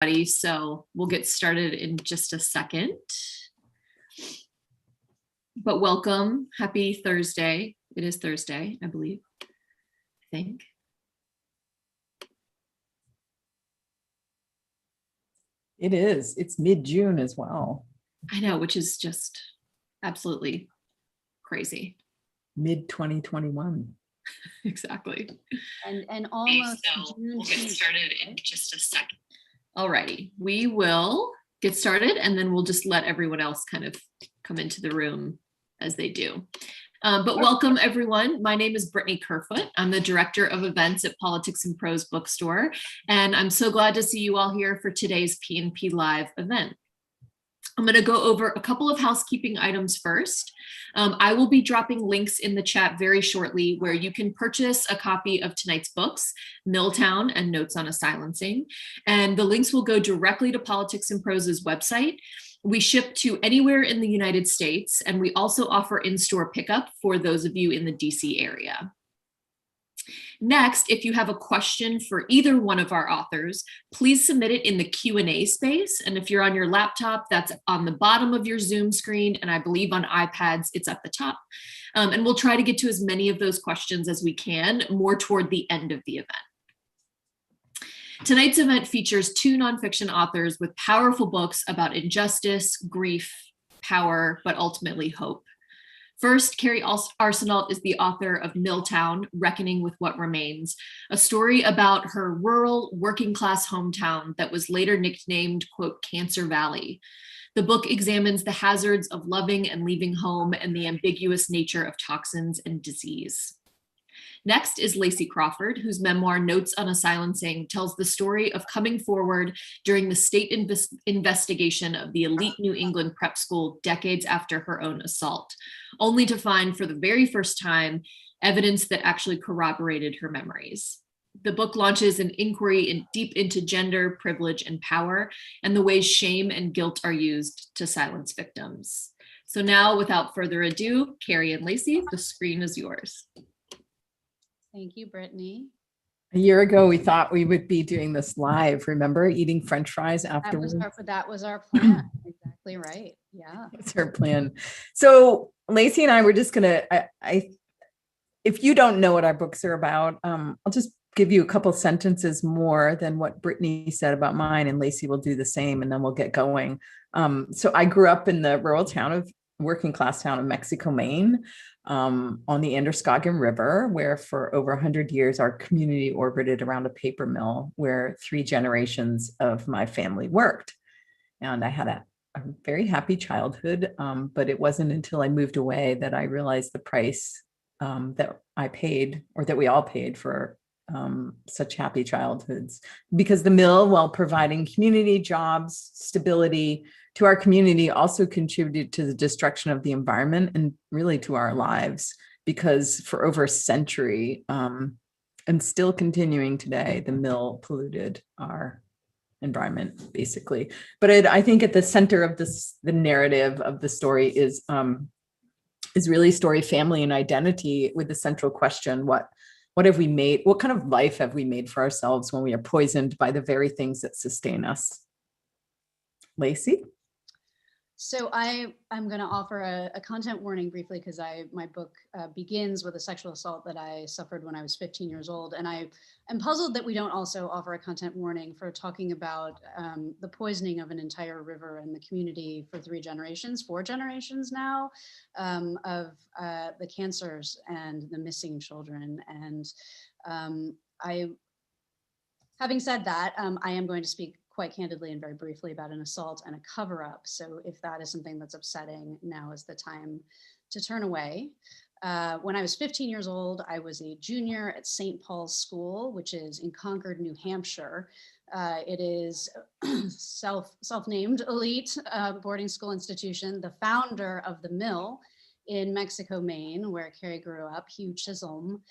So we'll get started in just a second. But welcome, happy Thursday. It is Thursday, I believe, I think. It is. It's mid-June as well. I know, which is just absolutely crazy. Mid-2021. Exactly. And almost so we'll get started in just a second. Alrighty, we will get started and then we'll just let everyone else kind of come into the room as they do. But welcome everyone. My name is Brittany Kerfoot. I'm the Director of Events at Politics and Prose Bookstore, and I'm so glad to see you all here for today's P&P Live event. I'm going to go over a couple of housekeeping items first. I will be dropping links in the chat very shortly where you can purchase a copy of tonight's books, Milltown and Notes on a Silencing, and the links will go directly to Politics and Prose's website. We ship to anywhere in the United States, and we also offer in-store pickup for those of you in the DC area. Next, if you have a question for either one of our authors, please submit it in the Q&A space. And if you're on your laptop, that's on the bottom of your Zoom screen. And I believe on iPads, it's at the top. And we'll try to get to as many of those questions as we can, more toward the end of the event. Tonight's event features two nonfiction authors with powerful books about injustice, grief, power, but ultimately hope. First, Kerri Arsenault is the author of Milltown, Reckoning with What Remains, a story about her rural, working-class hometown that was later nicknamed, quote, Cancer Valley. The book examines the hazards of loving and leaving home and the ambiguous nature of toxins and disease. Next is Lacy Crawford, whose memoir Notes on a Silencing tells the story of coming forward during the state investigation of the elite New England prep school decades after her own assault, only to find for the very first time evidence that actually corroborated her memories. The book launches an inquiry deep into gender, privilege, and power, and the ways shame and guilt are used to silence victims. So now, without further ado, Kerri and Lacy, the screen is yours. Thank you, Brittany. A year ago, we thought we would be doing this live. Remember, eating French fries afterwards? That was our plan. Exactly right. Yeah. That's our plan. So Lacy and I were just gonna, if you don't know what our books are about, I'll just give you a couple sentences more than what Brittany said about mine, and Lacy will do the same, and then we'll get going. So I grew up in the rural working class town of Mexico, Maine, on the Androscoggin River, where for over 100 years, our community orbited around a paper mill where 3 generations of my family worked. And I had a very happy childhood, but it wasn't until I moved away that I realized the price that I paid, or that we all paid for such happy childhoods, because the mill, while providing community jobs, stability to our community, also contributed to the destruction of the environment and really to our lives, because for over a century and still continuing today, the mill polluted our environment basically. But I think at the center of the narrative of the story is really story, family, and identity, with the central question: what have we made? What kind of life have we made for ourselves when we are poisoned by the very things that sustain us? Lacy? So I'm going to offer a content warning briefly, because my book begins with a sexual assault that I suffered when I was 15 years old. And I am puzzled that we don't also offer a content warning for talking about the poisoning of an entire river and the community for 4 generations now, of the cancers and the missing children. And having said that, I am going to speak quite candidly and very briefly about an assault and a cover-up. So if that is something that's upsetting, now is the time to turn away. When I was 15 years old, I was a junior at St. Paul's School, which is in Concord, New Hampshire. It is self-named elite boarding school institution. The founder of the mill in Mexico, Maine, where Kerri grew up, Hugh Chisholm,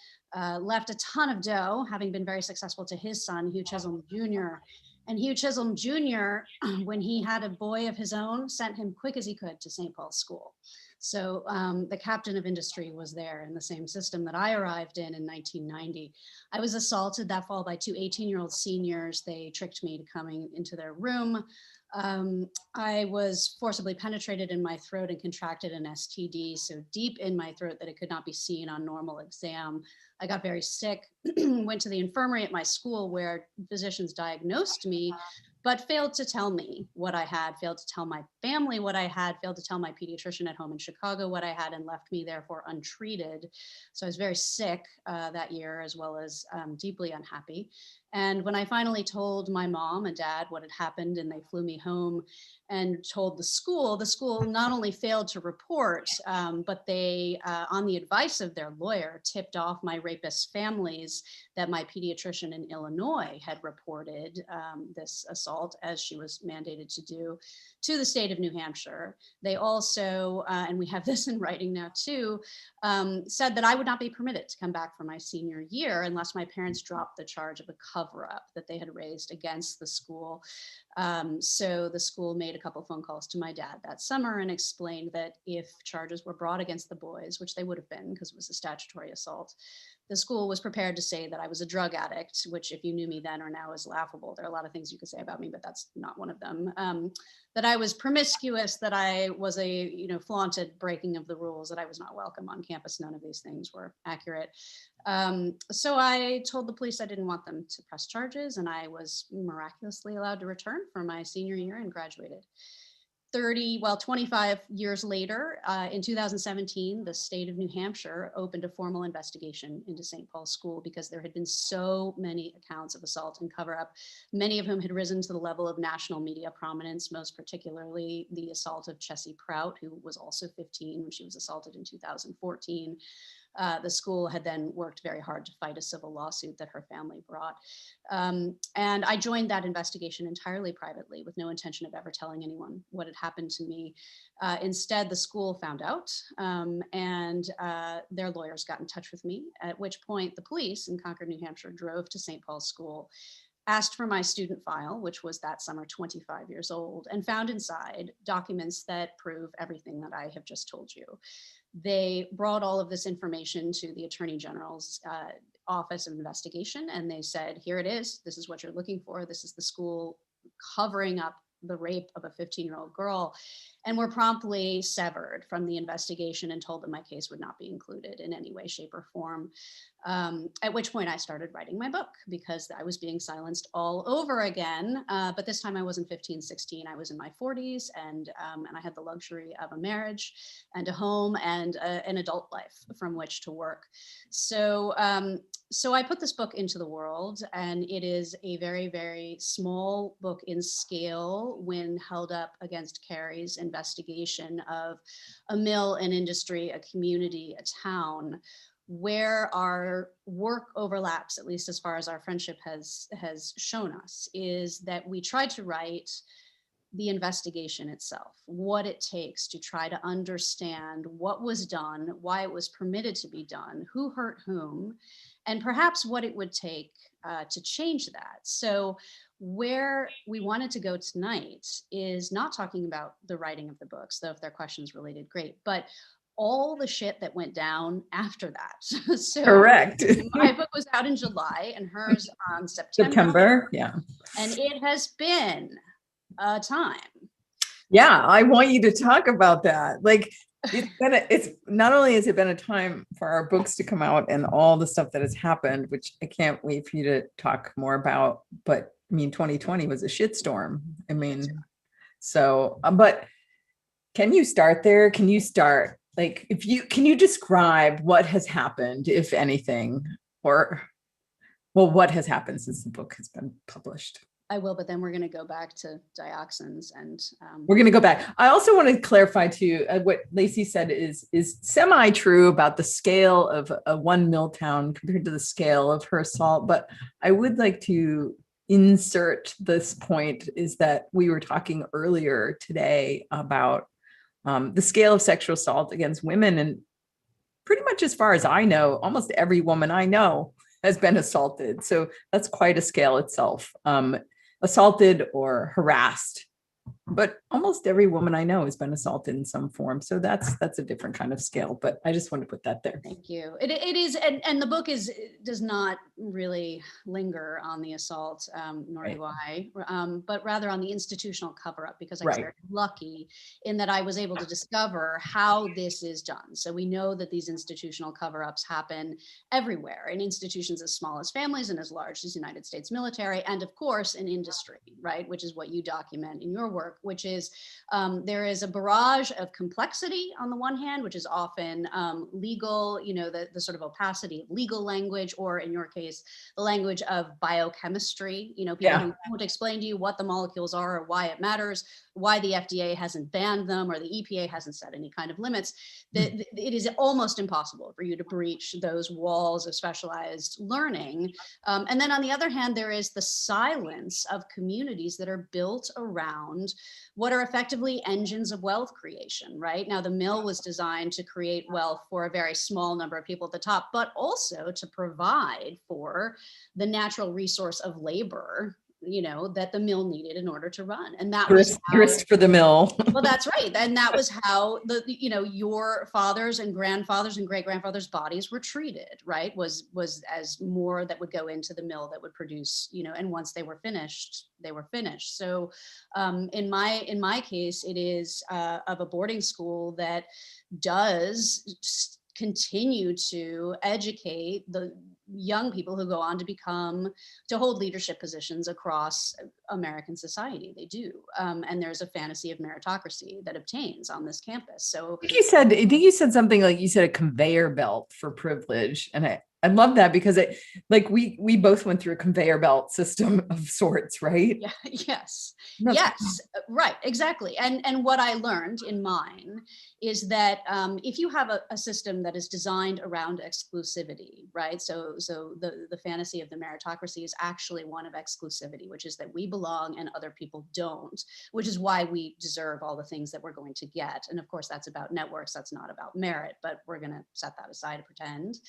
left a ton of dough, having been very successful, to his son, Hugh Chisholm Jr. And Hugh Chisholm Jr., when he had a boy of his own, sent him quick as he could to St. Paul's School. So the captain of industry was there in the same system that I arrived in 1990. I was assaulted that fall by two 18-year-old seniors. They tricked me to coming into their room. I was forcibly penetrated in my throat and contracted an STD so deep in my throat that it could not be seen on normal exam. I got very sick, went to the infirmary at my school where physicians diagnosed me, but failed to tell me what I had, failed to tell my family what I had, failed to tell my pediatrician at home in Chicago what I had, and left me therefore untreated. So I was very sick that year, as well as deeply unhappy. And when I finally told my mom and dad what had happened, and they flew me home and told the school not only failed to report, but they, on the advice of their lawyer, tipped off my rapist families that my pediatrician in Illinois had reported this assault, as she was mandated to do, to the state of New Hampshire. They also, and we have this in writing now too, said that I would not be permitted to come back for my senior year unless my parents dropped the charge of a cover-up that they had raised against the school. So the school made a couple phone calls to my dad that summer and explained that if charges were brought against the boys, which they would have been because it was a statutory assault, the school was prepared to say that I was a drug addict, which if you knew me then or now is laughable. There are a lot of things you could say about me, but that's not one of them. That I was promiscuous, that I was a flaunted breaking of the rules, that I was not welcome on campus. None of these things were accurate. So I told the police I didn't want them to press charges, and I was miraculously allowed to return for my senior year and graduated. 25 years later, in 2017, the state of New Hampshire opened a formal investigation into St. Paul's School because there had been so many accounts of assault and cover-up, many of whom had risen to the level of national media prominence, most particularly the assault of Chessie Prout, who was also 15 when she was assaulted in 2014. The school had then worked very hard to fight a civil lawsuit that her family brought. And I joined that investigation entirely privately with no intention of ever telling anyone what had happened to me. Instead, the school found out and their lawyers got in touch with me, at which point the police in Concord, New Hampshire drove to St. Paul's School, asked for my student file, which was that summer 25 years old, and found inside documents that prove everything that I have just told you. They brought all of this information to the Attorney General's Office of Investigation, and they said, here it is. This is what you're looking for. This is the school covering up the rape of a 15-year-old girl, and were promptly severed from the investigation and told that my case would not be included in any way, shape, or form. At which point I started writing my book because I was being silenced all over again. But this time I wasn't 15, 16, I was in my 40s, and I had the luxury of a marriage and a home and an adult life from which to work. So I put this book into the world, and it is a very, very small book in scale when held up against Kerri's investigation of a mill, an industry, a community, a town, where our work overlaps, at least as far as our friendship has shown us, is that we tried to write the investigation itself, what it takes to try to understand what was done, why it was permitted to be done, who hurt whom, and perhaps what it would take to change that. So where we wanted to go tonight is not talking about the writing of the books, though if there are questions related, great, but all the shit that went down after that. So Correct. My book was out in July and hers on September, yeah. And it has been a time. Yeah, I want you to talk about that. Like, it's not only has it been a time for our books to come out and all the stuff that has happened, which I can't wait for you to talk more about, but I mean, 2020 was a shitstorm. I mean, so, but can you start there? Can you start, like, can you describe what has happened, if anything, or, well, what has happened since the book has been published? I will, but then we're going to go back to dioxins and we're going to go back. I also want to clarify too, what Lacy said is semi-true about the scale of a one mill town compared to the scale of her assault. But I would like to insert this point, is that we were talking earlier today about the scale of sexual assault against women. And pretty much as far as I know, almost every woman I know has been assaulted. So that's quite a scale itself. Assaulted or harassed but almost every woman I know has been assaulted in some form. So that's a different kind of scale, but I just want to put that there. Thank you. It is, and the book does not really linger on the assault, nor Right. do I, but rather on the institutional cover up, because I was Right. very lucky in that I was able to discover how this is done. So we know that these institutional cover ups happen everywhere, in institutions as small as families and as large as United States military, and of course in industry, right, which is what you document in your work, which is there is a barrage of complexity on the one hand, which is often legal, the sort of opacity of legal language, or in your case, the language of biochemistry, people who won't explain to you what the molecules are or why it matters, why the FDA hasn't banned them or the EPA hasn't set any kind of limits. It is almost impossible for you to breach those walls of specialized learning. And then on the other hand, there is the silence of communities that are built around what are effectively engines of wealth creation, right? Now, the mill was designed to create wealth for a very small number of people at the top, but also to provide for the natural resource of labor, that the mill needed in order to run. And that was grist for the mill. Well, that's right. And that was how your fathers and grandfathers and great grandfathers' bodies were treated, right? Was as more that would go into the mill that would produce, and once they were finished, they were finished. So in my case, it is of a boarding school that does continue to educate the young people who go on to hold leadership positions across American society. They do. And there's a fantasy of meritocracy that obtains on this campus. So I think you said something like, you said a conveyor belt for privilege. And I love that, because we both went through a conveyor belt system of sorts, right? Yeah, yes. That's Yes, right, exactly. And what I learned in mine is that if you have a system that is designed around exclusivity, right? So the fantasy of the meritocracy is actually one of exclusivity, which is that we belong and other people don't, which is why we deserve all the things that we're going to get. And of course, that's about networks, that's not about merit, but we're going to set that aside and pretend.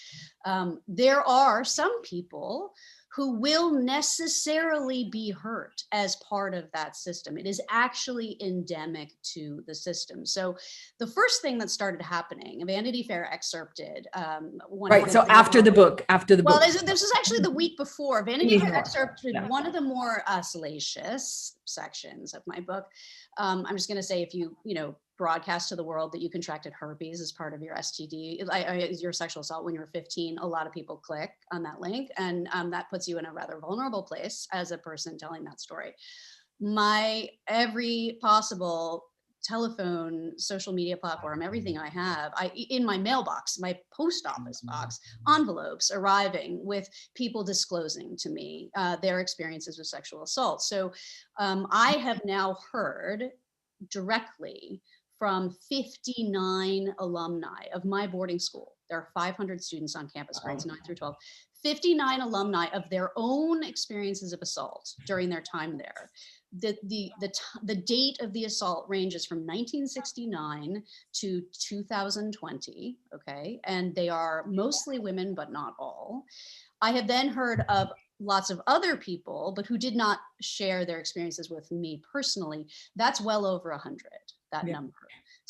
There are some people who will necessarily be hurt as part of that system. It is actually endemic to the system. So the first thing that started happening, Vanity Fair excerpted right. So after the book. Well, this is actually the week before. Vanity Fair excerpted one of the more salacious sections of my book. I'm just going to say, if you broadcast to the world that you contracted herpes as part of your STD, your sexual assault when you were 15, a lot of people click on that link, and that puts you in a rather vulnerable place as a person telling that story. My every possible telephone, social media platform, everything I have, in my mailbox, my post office box, envelopes arriving with people disclosing to me their experiences with sexual assault. So I have now heard directly from 59 alumni of my boarding school. There are 500 students on campus, grades 9 through 12. 59 alumni of their own experiences of assault during their time there. The date of the assault ranges from 1969 to 2020, okay? And they are mostly women, but not all. I have then heard of lots of other people, but who did not share their experiences with me personally. That's well over 100, that number.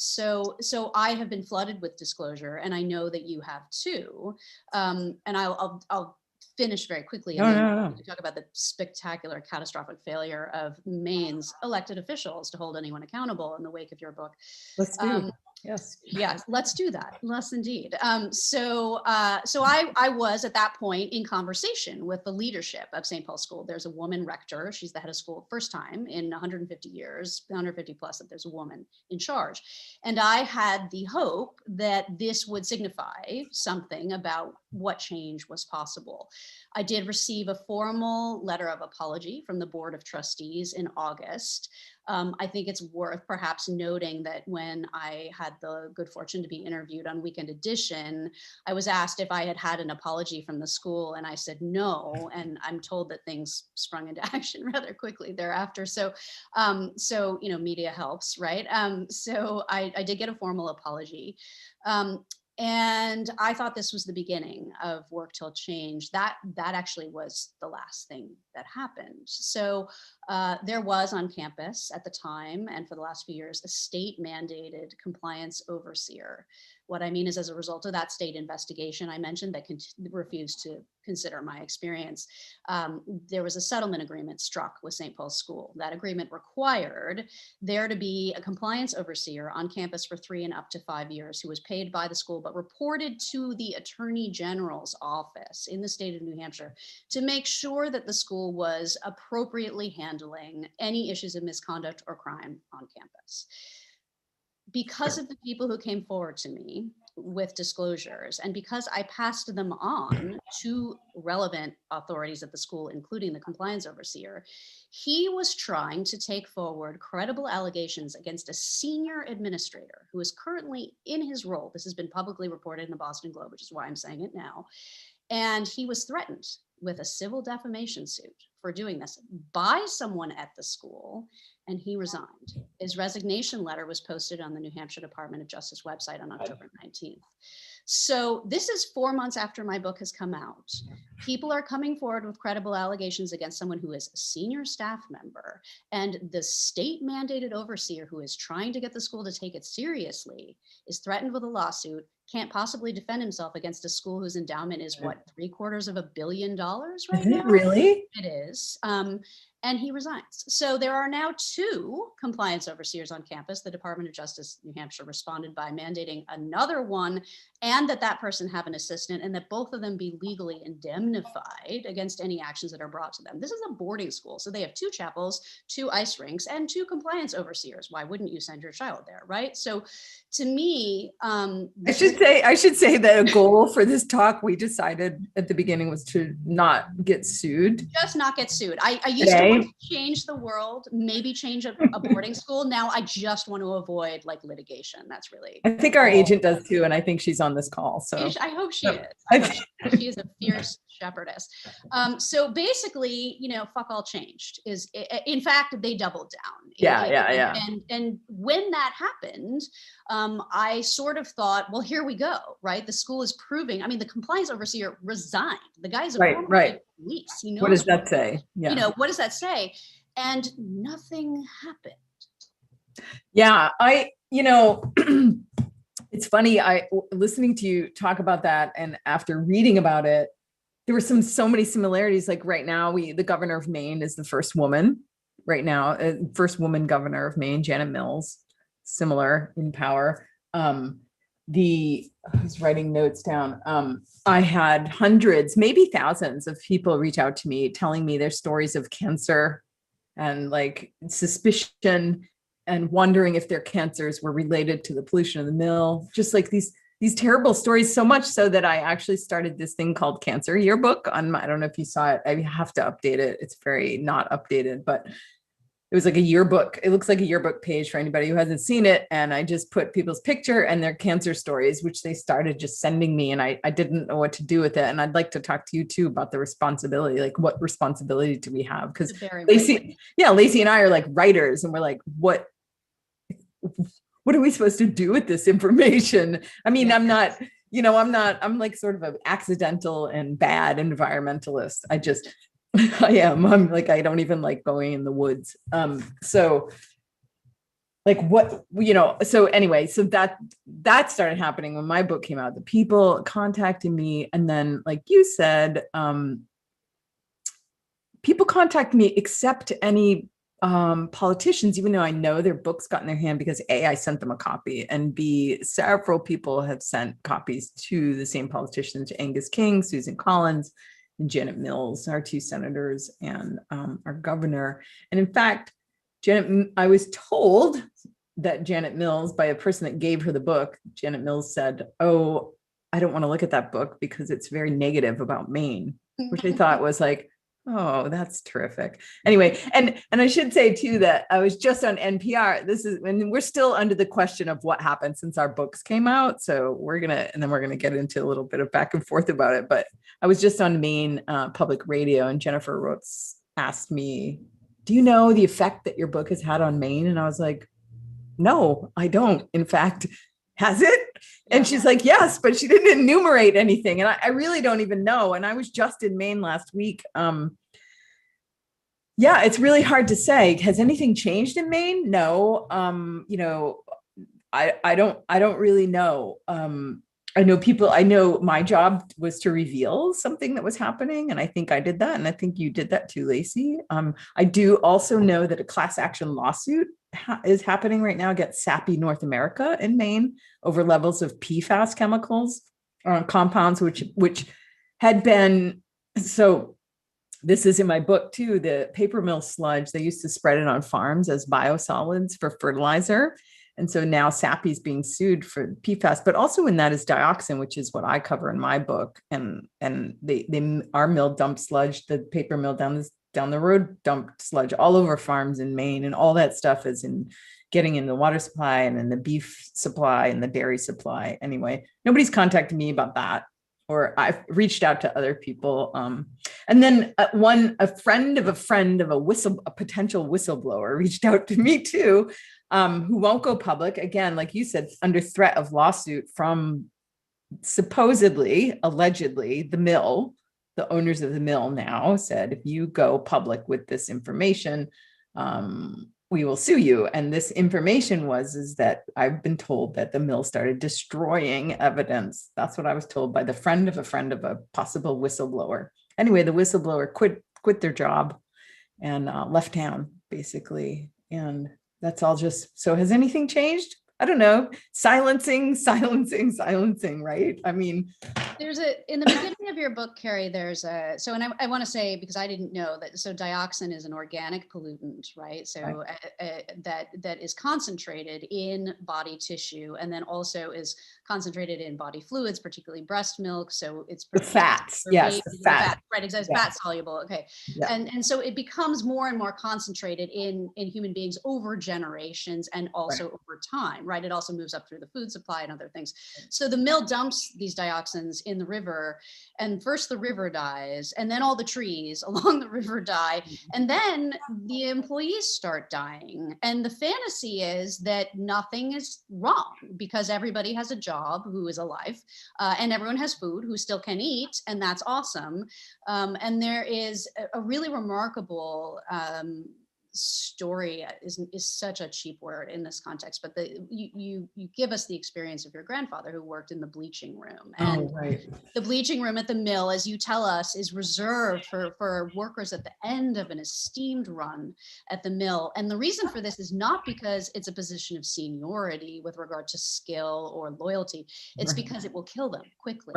So I have been flooded with disclosure, and I know that you have too. And I'll finish very quickly and then talk about the spectacular, catastrophic failure of Maine's elected officials to hold anyone accountable in the wake of your book. Let's do. Yes, let's do that. Yes, indeed. So I was at that point in conversation with the leadership of St. Paul's School. There's a woman rector. She's the head of school, first time in 150 years, 150 plus, that there's a woman in charge. And I had the hope that this would signify something about what change was possible. I did receive a formal letter of apology from the Board of Trustees in August. I think it's worth perhaps noting that when I had the good fortune to be interviewed on Weekend Edition, I was asked if I had had an apology from the school, and I said no. And I'm told that things sprung into action rather quickly thereafter. So media helps, right? So I did get a formal apology. And I thought this was the beginning of Work Till Change. That actually was the last thing that happened. So there was on campus at the time, and for the last few years, a state mandated compliance overseer. What I mean is, as a result of that state investigation I mentioned that refused to consider my experience, there was a settlement agreement struck with St. Paul's School. That agreement required there to be a compliance overseer on campus for 3 and up to 5 years who was paid by the school but reported to the Attorney General's office in the state of New Hampshire to make sure that the school was appropriately handling any issues of misconduct or crime on campus. Because of the people who came forward to me with disclosures, and because I passed them on to relevant authorities at the school, including the compliance overseer, he was trying to take forward credible allegations against a senior administrator who is currently in his role. This has been publicly reported in the Boston Globe, which is why I'm saying it now. And he was threatened with a civil defamation suit for doing this by someone at the school, and he resigned. His resignation letter was posted on the New Hampshire Department of Justice website on October 19th. So this is 4 months after my book has come out. People are coming forward with credible allegations against someone who is a senior staff member, and the state mandated overseer who is trying to get the school to take it seriously is threatened with a lawsuit, can't possibly defend himself against a school whose endowment is what, $750 million right now? Is it really? It is. And he resigns. So there are now 2 compliance overseers on campus. The Department of Justice, New Hampshire, responded by mandating another one, and that person have an assistant, and that both of them be legally indemnified against any actions that are brought to them. This is a boarding school. So they have 2 chapels, 2 ice rinks, and 2 compliance overseers. Why wouldn't you send your child there, right? So to me, I should say that a goal for this talk we decided at the beginning was to not get sued. Just not get sued. I used to want to change the world, maybe change a boarding school. Now I just want to avoid like litigation. That's really. I think our agent does too, and I think she's on this call. So I hope she is. She is a fierce shepherdess. So basically, fuck all changed is, in fact, they doubled down. Yeah. And when that happened, I sort of thought, well, here we go, right? The school is proving, the compliance overseer resigned. The guy's a right. police. What does that say? Yeah. What does that say? And nothing happened. Yeah, it's funny, listening to you talk about that, and after reading about it, there were so many similarities. Like right now, the governor of Maine is the first woman right now, first woman governor of Maine, Janet Mills, similar in power. I was writing notes down. I had hundreds, maybe thousands of people reach out to me telling me their stories of cancer and like suspicion and wondering if their cancers were related to the pollution of the mill, just like these terrible stories, so much so that I actually started this thing called Cancer Yearbook on I don't know if you saw it. I have to update it. It's very not updated, but it was like a yearbook. It looks like a yearbook page for anybody who hasn't seen it. And I just put people's picture and their cancer stories, which they started just sending me. And I didn't know what to do with it. And I'd like to talk to you too about the responsibility, like what responsibility do we have? Because Lacy and I are like writers, and we're like, what are we supposed to do with this information? I'm like sort of an accidental and bad environmentalist. I'm like, I don't even like going in the woods. So anyway, so that started happening when my book came out. The people contacted me, and then like you said, people contact me except any politicians, even though I know their books got in their hand, because A, I sent them a copy, and B, several people have sent copies to the same politicians, Angus King, Susan Collins, and Janet Mills, our 2 senators, and our governor. And in fact, I was told that Janet Mills, by a person that gave her the book, Janet Mills said, "Oh, I don't want to look at that book because it's very negative about Maine," which I thought was like, oh, that's terrific. Anyway, and I should say too that I was just on NPR. And we're still under the question of what happened since our books came out. So we're gonna get into a little bit of back and forth about it. But I was just on Maine public radio, and Jennifer Roots asked me, "Do you know the effect that your book has had on Maine?" And I was like, "No, I don't. In fact, has it?" And she's like, "Yes," but she didn't enumerate anything. And I really don't even know. And I was just in Maine last week Yeah, it's really hard to say. Has anything changed in Maine? No. I don't really know. I know my job was to reveal something that was happening, and I think I did that, and I think you did that too, Lacy. I do also know that a class action lawsuit is happening right now against Sappy North America in Maine over levels of PFAS chemicals compounds, which had been so. This is in my book too. The paper mill sludge, they used to spread it on farms as biosolids for fertilizer. And so now Sappy's being sued for PFAS, but also in that is dioxin, which is what I cover in my book. And our mill dumped sludge, the paper mill down the road dumped sludge all over farms in Maine, and all that stuff is getting in the water supply and in the beef supply and the dairy supply. Anyway, nobody's contacted me about that, or I've reached out to other people. And then a friend of a potential whistleblower reached out to me too, who won't go public. Again, like you said, under threat of lawsuit from allegedly, the mill. The owners of the mill now said, if you go public with this information, we will sue you. And this information is that I've been told that the mill started destroying evidence. That's what I was told by the friend of a possible whistleblower. Anyway, the whistleblower quit their job and left town, basically. And that's all just, so has anything changed? I don't know. Silencing, right? I mean, in the beginning of your book, Kerri, and I want to say, because I didn't know that, so dioxin is an organic pollutant, right? So that is concentrated in body tissue, and then also is concentrated in body fluids, particularly breast milk. So it's the fats, yes, the fat. Right, exactly, fat soluble. Okay, yeah. And so it becomes more and more concentrated in human beings over generations, and also over time, right? It also moves up through the food supply and other things. So the mill dumps these dioxins in the river, and first the river dies, and then all the trees along the river die, and then the employees start dying. And the fantasy is that nothing is wrong because everybody has a job who is alive, and everyone has food who still can eat, and that's awesome. And there is a really remarkable story is such a cheap word in this context, but you give us the experience of your grandfather who worked in the bleaching room, and the bleaching room at the mill, as you tell us, is reserved for workers at the end of an esteemed run at the mill. And the reason for this is not because it's a position of seniority with regard to skill or loyalty, it's because it will kill them quickly.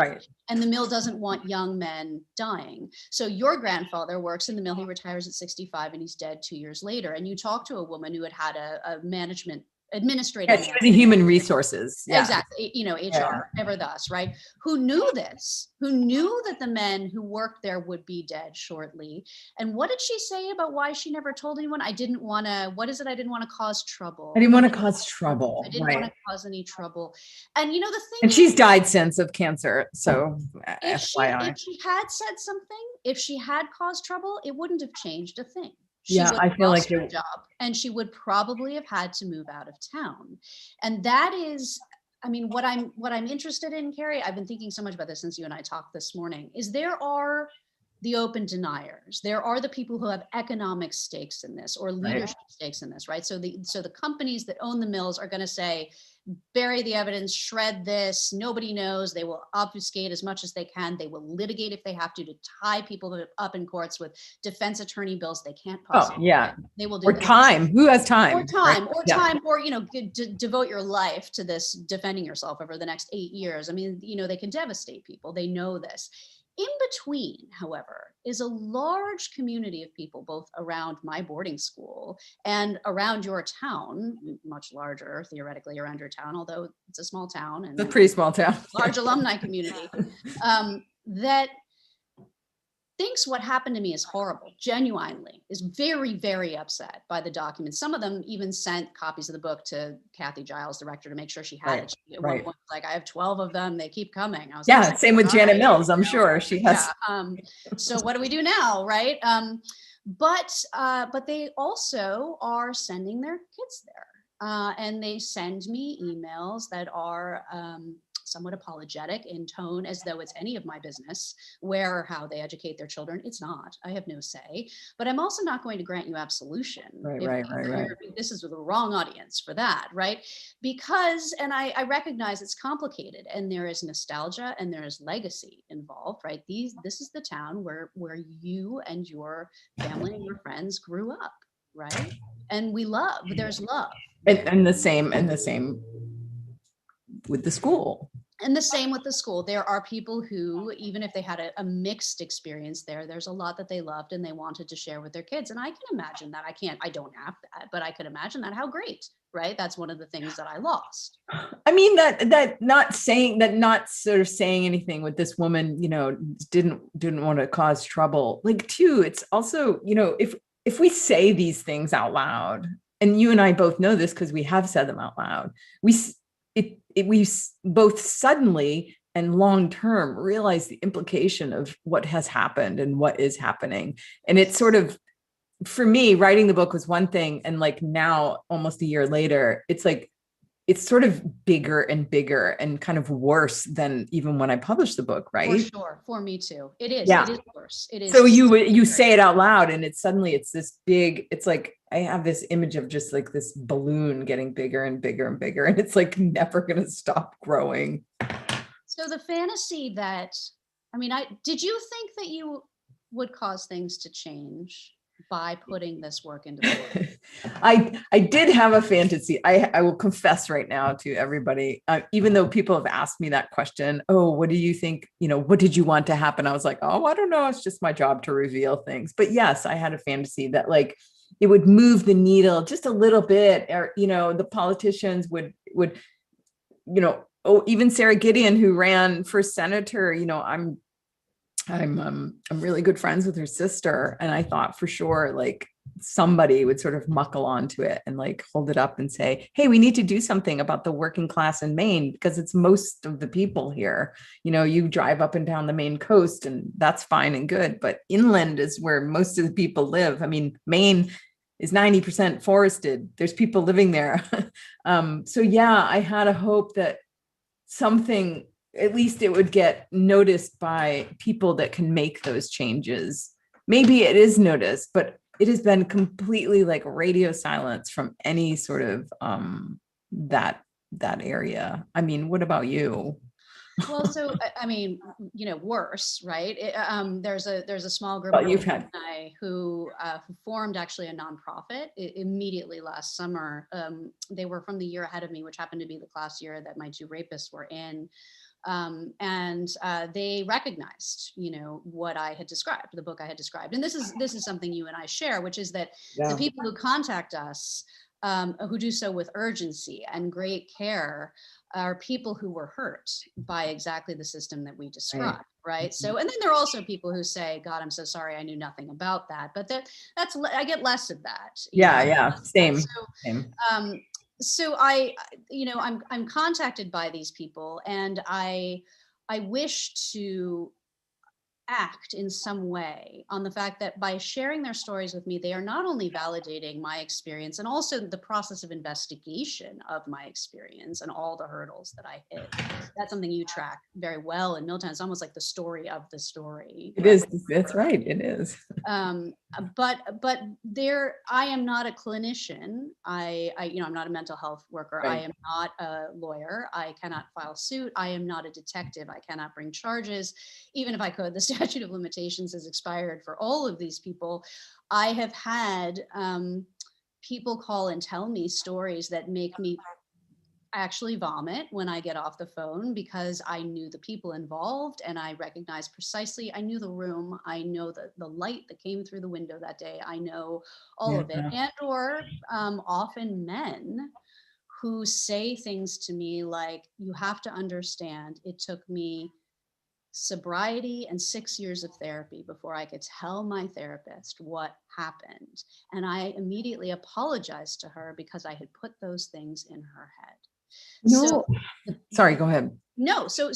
And the mill doesn't want young men dying. So your grandfather works in the mill, he retires at 65 and he's dead 2 years later. And you talk to a woman who had a management administrative. Yeah, she was in human resources. Yeah. Exactly. HR, ever thus, right? Who knew this, who knew that the men who worked there would be dead shortly. And what did she say about why she never told anyone? I didn't want to cause trouble. I didn't want to cause trouble. I didn't want to cause any trouble. And the thing and she's died since of cancer. So if she had said something, if she had caused trouble, it wouldn't have changed a thing. I feel like her job, and she would probably have had to move out of town. And that is, what I'm interested in, Kerri, I've been thinking so much about this since you and I talked this morning, is there are the open deniers. There are the people who have economic stakes in this or leadership stakes in this, right? So the companies that own the mills are going to say, bury the evidence, shred this, nobody knows. They will obfuscate as much as they can. They will litigate if they have to tie people up in courts with defense attorney bills they can't possibly. They will do or time. Who has time? Or time, or devote your life to this, defending yourself over the next 8 years. They can devastate people. They know this. In between, however, is a large community of people, both around my boarding school and around your town, much larger theoretically around your town, although it's a small town and it's a pretty small town, large alumni community, that thinks what happened to me is horrible, genuinely, is very, very upset by the documents. Some of them even sent copies of the book to Kathy Giles, director, to make sure she had it. She, at one point, like, I have 12 of them. They keep coming. I was like, same with Janet Mills. I'm sure she has. So what do we do now, right? But they also are sending their kids there. And they send me emails that are somewhat apologetic in tone, as though it's any of my business where or how they educate their children. It's not. I have no say. But I'm also not going to grant you absolution. Right. This is the wrong audience for that, right? Because, and I recognize it's complicated, and there is nostalgia and there is legacy involved, right? This is the town where you and your family and your friends grew up, right? And there's love. And the same with the school. And the same with the school. There are people who, even if they had a mixed experience there's a lot that they loved and they wanted to share with their kids. And I can imagine that. I don't have that, but I could imagine that. How great, right? That's one of the things that I lost. I mean, that not sort of saying anything with this woman, didn't want to cause trouble. Like, too, it's also, if we say these things out loud, and you and I both know this because we have said them out loud, we both suddenly and long-term realize the implication of what has happened and what is happening. And it's sort of, for me, writing the book was one thing. And like now, almost a year later, it's like, it's sort of bigger and bigger and kind of worse than even when I published the book, right? For sure. For me too. It is. Yeah. It is worse. It is. So you say it out loud and it's this big, it's like, I have this image of just like this balloon getting bigger and bigger and bigger. And it's like never going to stop growing. So the fantasy that, did you think that you would cause things to change by putting this work into the book? I did have a fantasy. I will confess right now to everybody, even though people have asked me that question, oh, what do you think, what did you want to happen? I was like, oh, I don't know. It's just my job to reveal things. But yes, I had a fantasy that like, it would move the needle just a little bit, or, the politicians would, even Sarah Gideon, who ran for senator, I'm really good friends with her sister. And I thought for sure, like somebody would sort of muckle onto it and like hold it up and say, hey, we need to do something about the working class in Maine, because it's most of the people here. You drive up and down the Maine coast and that's fine and good, but inland is where most of the people live. I mean, Maine is 90% forested. There's people living there. So yeah, I had a hope that something, at least it would get noticed by people that can make those changes. Maybe it is noticed, but it has been completely like radio silence from any sort of that area. I mean, what about you? Well, so worse, right? There's a small group Well, of you've had who formed actually a nonprofit immediately last summer. They were from the year ahead of me, which happened to be the class year that my two rapists were in. And they recognized, what I had described, the book I had described. And this is something you and I share, which is that the people who contact us, who do so with urgency and great care, are people who were hurt by exactly the system that we described, right? So, and then there are also people who say, God, I'm so sorry, I knew nothing about that. But that's I get less of that. Same. So I'm contacted by these people, and I wish to act in some way on the fact that by sharing their stories with me, they are not only validating my experience and also the process of investigation of my experience and all the hurdles that I hit. That's something you track very well in Milltown. It's almost like the story of the story. It is. That's right. It is. But I am not a clinician. I'm not a mental health worker. Right. I am not a lawyer. I cannot file suit. I am not a detective. I cannot bring charges. Even if I could, the statute of limitations has expired for all of these people. I have had people call and tell me stories that make me actually vomit when I get off the phone, because I knew the people involved and I recognized precisely, I knew the room, I know the light that came through the window that day, I know all of it. And or often men who say things to me like, you have to understand, it took me sobriety and 6 years of therapy before I could tell my therapist what happened. And I immediately apologized to her because I had put those things in her head. No, sorry, go ahead. No, so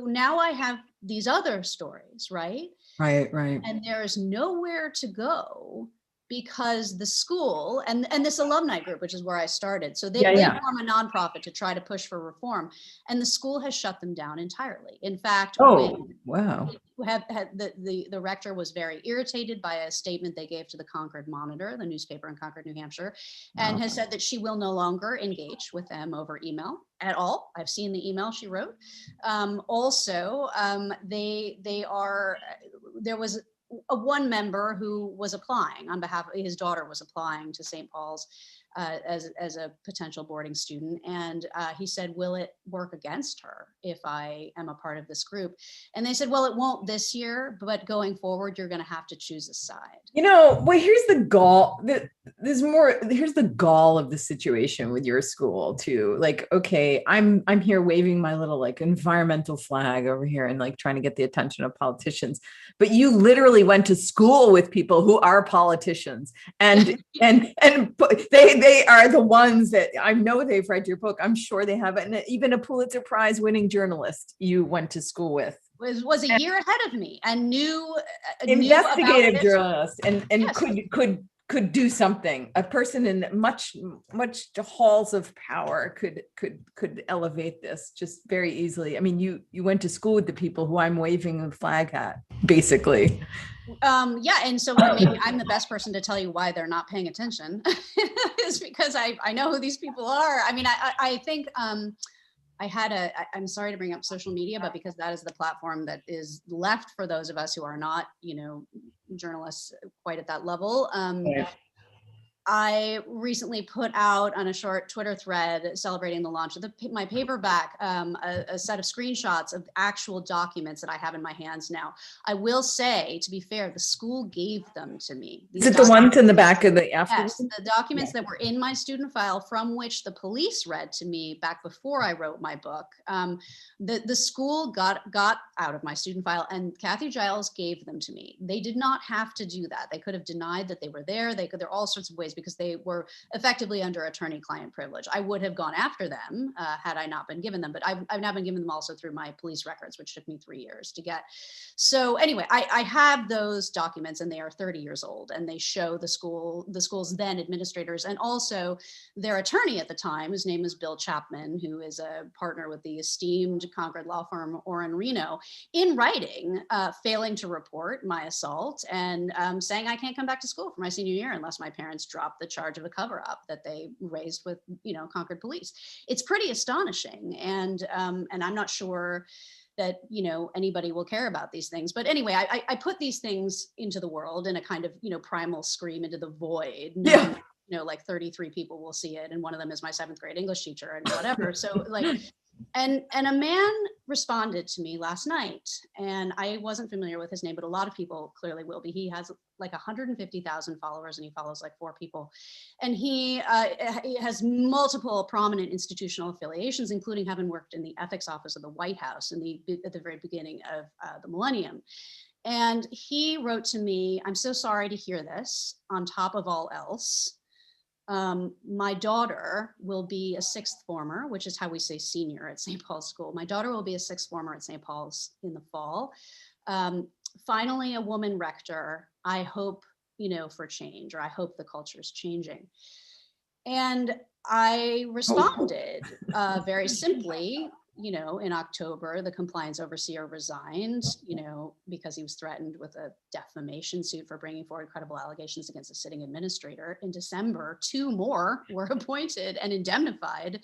now I have these other stories, right? Right. And there is nowhere to go because the school and this alumni group, which is where I started, so they form a nonprofit to try to push for reform, and the school has shut them down entirely. In fact, wow. The rector was very irritated by a statement they gave to the Concord Monitor, the newspaper in Concord, New Hampshire, and has said that she will no longer engage with them over email at all. I've seen the email she wrote. There was one member who was applying on behalf of his daughter was applying to St. Paul's as a potential boarding student. And he said, will it work against her if I am a part of this group? And they said, well, it won't this year, but going forward, you're going to have to choose a side. Well, here's the gall. Here's the gall of the situation with your school too. Like, okay, I'm here waving my little like environmental flag over here and like trying to get the attention of politicians, but you literally went to school with people who are politicians, and they are the ones that I know they've read your book. I'm sure they have, and even a Pulitzer Prize winning journalist you went to school with. Was a year ahead of me and investigative journalist and yes. could do something. A person in much halls of power could elevate this just very easily. I mean, you went to school with the people who I'm waving a flag at, basically. And so maybe I'm the best person to tell you why they're not paying attention is because I know who these people are. I mean, I think I'm sorry to bring up social media, but because that is the platform that is left for those of us who are not, journalists quite at that level. Right. I recently put out on a short Twitter thread celebrating the launch of my paperback, a set of screenshots of actual documents that I have in my hands now. I will say, to be fair, the school gave them to me. Is it the ones in the back of the afternoon? Yes, the documents that were in my student file from which the police read to me back before I wrote my book. The school got out of my student file, and Kathy Giles gave them to me. They did not have to do that. They could have denied that they were there. There are all sorts of ways, because they were effectively under attorney-client privilege. I would have gone after them had I not been given them, but I've now been given them also through my police records, which took me 3 years to get. So anyway, I have those documents, and they are 30 years old, and they show the school's then administrators and also their attorney at the time, whose name is Bill Chapman, who is a partner with the esteemed Concord law firm Oren Reno, in writing, failing to report my assault and saying I can't come back to school for my senior year unless my parents drop the charge of a cover-up that they raised with, Concord police. It's pretty astonishing, and I'm not sure that anybody will care about these things. But anyway, I put these things into the world in a kind of primal scream into the void. Yeah. Like 33 people will see it, and one of them is my 7th grade English teacher and whatever. So like. And a man responded to me last night, and I wasn't familiar with his name, but a lot of people clearly will be. He has like 150,000 followers, and he follows like 4 people. And he has multiple prominent institutional affiliations, including having worked in the ethics office of the White House at the very beginning of the millennium. And he wrote to me, "I'm so sorry to hear this. On top of all else, my daughter will be a 6th former," which is how we say senior at St. Paul's School. "My daughter will be a 6th former at St. Paul's in the fall. Finally, a woman rector. I hope, for change, or I hope the culture is changing." And I responded very simply, in October, the compliance overseer resigned, because he was threatened with a defamation suit for bringing forward credible allegations against a sitting administrator. In December, 2 more were appointed and indemnified.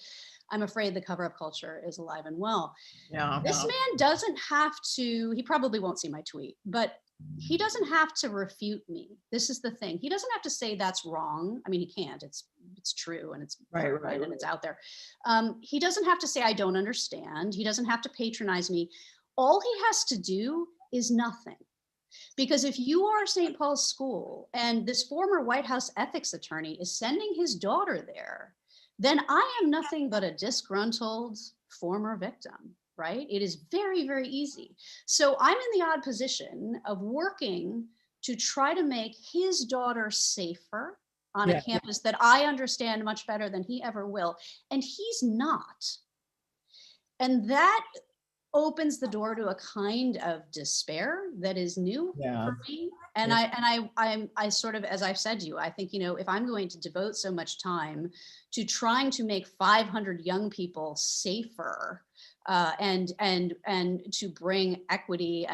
I'm afraid the cover-up culture is alive and well. Yeah. This man doesn't have to, he probably won't see my tweet, but he doesn't have to refute me. This is the thing. He doesn't have to say that's wrong. I mean, he can't. It's true, and it's right, and it's out there. He doesn't have to say I don't understand. He doesn't have to patronize me. All he has to do is nothing. Because if you are St. Paul's School and this former White House ethics attorney is sending his daughter there, then I am nothing but a disgruntled former victim. Right? It is very, very easy. So I'm in the odd position of working to try to make his daughter safer on a campus that I understand much better than he ever will. And he's not. And that opens the door to a kind of despair that is new Yeah. for me. And I sort of, as I've said to you, I think, if I'm going to devote so much time to trying to make 500 young people safer, and to bring equity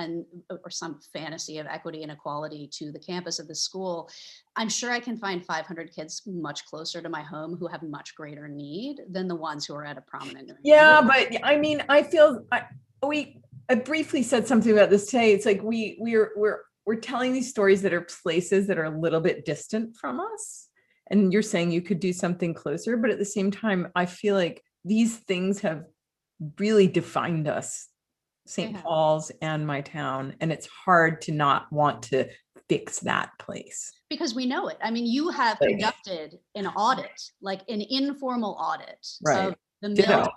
or some fantasy of equity and equality to the campus of the school, I'm sure I can find 500 kids much closer to my home who have much greater need than the ones who are at a prominent. Yeah, but I mean, I feel I briefly said something about this today. It's like we're telling these stories that are places that are a little bit distant from us. And you're saying you could do something closer, but at the same time, I feel like these things have really defined us, St. Paul's and my town. And it's hard to not want to fix that place. Because we know it. I mean, you have conducted an audit, like an informal audit of the mill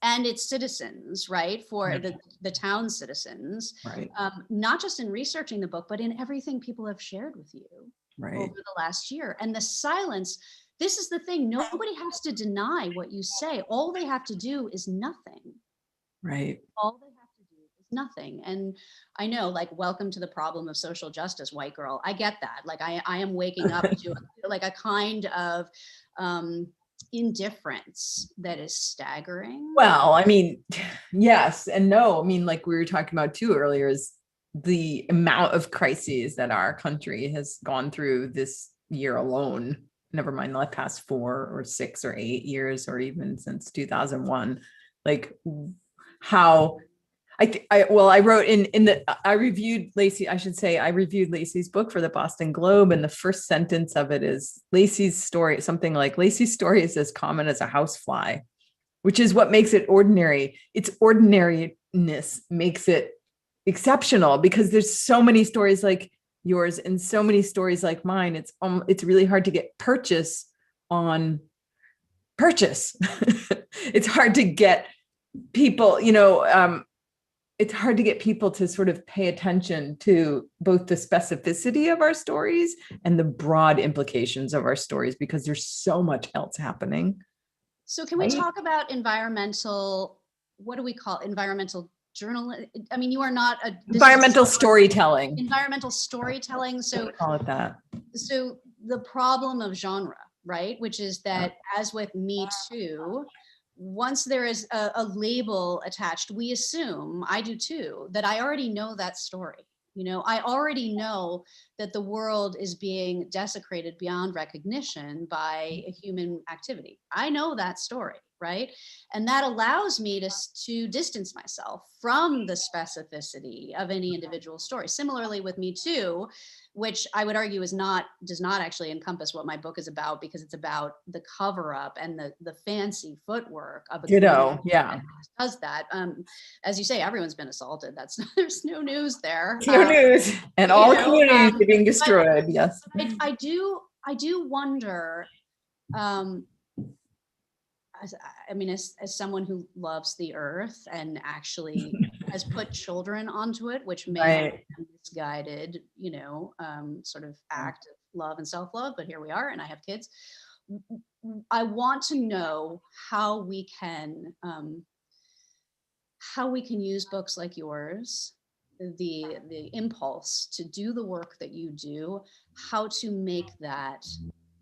and its citizens, right? For the town citizens, right? Not just in researching the book, but in everything people have shared with you over the last year. And the silence, this is the thing, nobody has to deny what you say. All they have to do is nothing. Right. All they have to do is nothing. And I know, like, welcome to the problem of social justice, white girl. I get that. Like, I am waking up to like a kind of indifference that is staggering. Well, I mean, yes and no. I mean, like we were talking about too earlier, is the amount of crises that our country has gone through this year alone, never mind the past 4 or 6 or 8 years, or even since 2001. Like how I wrote I reviewed Lacy, I should say, I reviewed Lacy's book for the Boston Globe, and the first sentence of it is Lacy's story, something like Lacy's story is as common as a housefly, which is what makes it ordinary. Its ordinariness makes it exceptional, because there's so many stories like yours and so many stories like mine. It's really hard to get purchase. It's hard to get people, it's hard to get people to sort of pay attention to both the specificity of our stories and the broad implications of our stories, because there's so much else happening. So can we talk about environmental, what do we call it? Environmental journalism? I mean, you are not a environmental storytelling. Environmental storytelling. So call it that. So the problem of genre, right? Which is that, as with Me Too, once there is a label attached, we assume, I do too, that I already know that story. I already know that the world is being desecrated beyond recognition by a human activity. I know that story, right? And that allows me to distance myself from the specificity of any individual story. Similarly with Me Too, which I would argue does not actually encompass what my book is about, because it's about the cover up and the fancy footwork of a community that does that. As you say, everyone's been assaulted. There's no news there. No news, and all communities are being destroyed. Yes, I do wonder. As someone who loves the earth and actually has put children onto it, which may be a misguided, sort of act of love and self-love, but here we are, and I have kids. I want to know how we can use books like yours, the impulse to do the work that you do, how to make that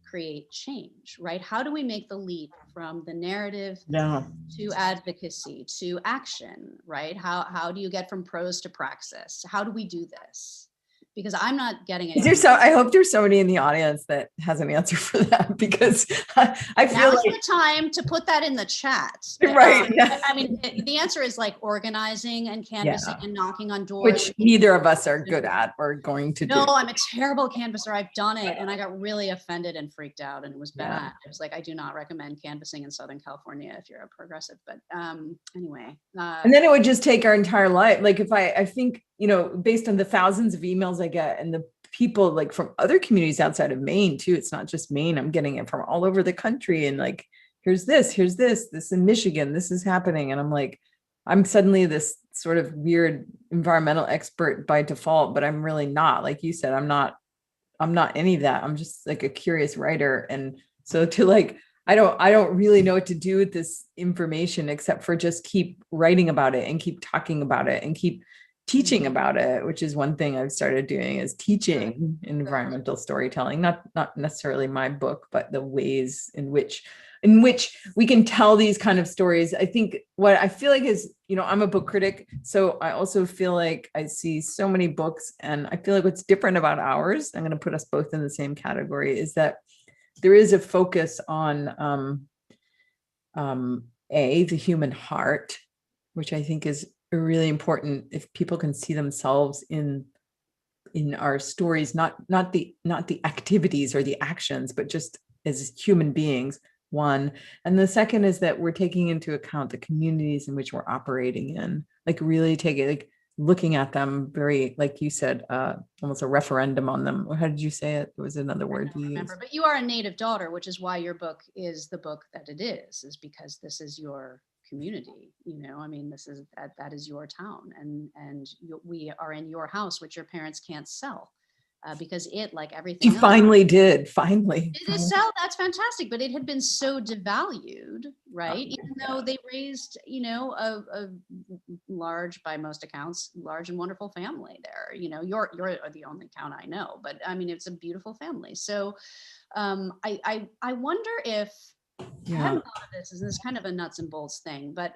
create change, right? How do we make the leap from the narrative to advocacy to action, right? How do you get from prose to praxis? How do we do this? Because I'm not getting it. I hope there's somebody in the audience that has an answer for that, because I feel like the time to put that in the chat. Right. I mean, the answer is like organizing and canvassing and knocking on doors. Which neither of us are good at or going to do. No, I'm a terrible canvasser. I've done it, and I got really offended and freaked out, and it was bad. Yeah. It was like, I do not recommend canvassing in Southern California if you're a progressive. But anyway. And then it would just take our entire life. Like if I think, based on the thousands of emails I get and the people like from other communities outside of Maine too, it's not just Maine, I'm getting it from all over the country. And like, here's this in Michigan, this is happening. And I'm like, I'm suddenly this sort of weird environmental expert by default, but I'm really not. Like you said, I'm not any of that. I'm just like a curious writer. And so to like, I don't really know what to do with this information except for just keep writing about it and keep talking about it and keep teaching about it, which is one thing I've started doing, is teaching environmental storytelling, not necessarily my book, but the ways in which we can tell these kind of stories. I think what I feel like is, I'm a book critic, so I also feel like I see so many books, and I feel like what's different about ours, I'm going to put us both in the same category, is that there is a focus on the human heart, which I think is really important. If people can see themselves in our stories, not the activities or the actions, but just as human beings, one. And the second is that we're taking into account the communities in which we're operating in, like really looking at them very, like you said, almost a referendum on them. Or how did you say it? There was another word you used. But you are a native daughter, which is why your book is the book that it is because this is your community. That is your town, and we are in your house, which your parents can't sell. Because it, like everything else, finally did. It is sell. That's fantastic, but it had been so devalued, right? Even though they raised, a large, by most accounts, large and wonderful family there. You're the only town I know, but I mean, it's a beautiful family. So, I wonder if I hadn't thought of this, and this is kind of a nuts and bolts thing, but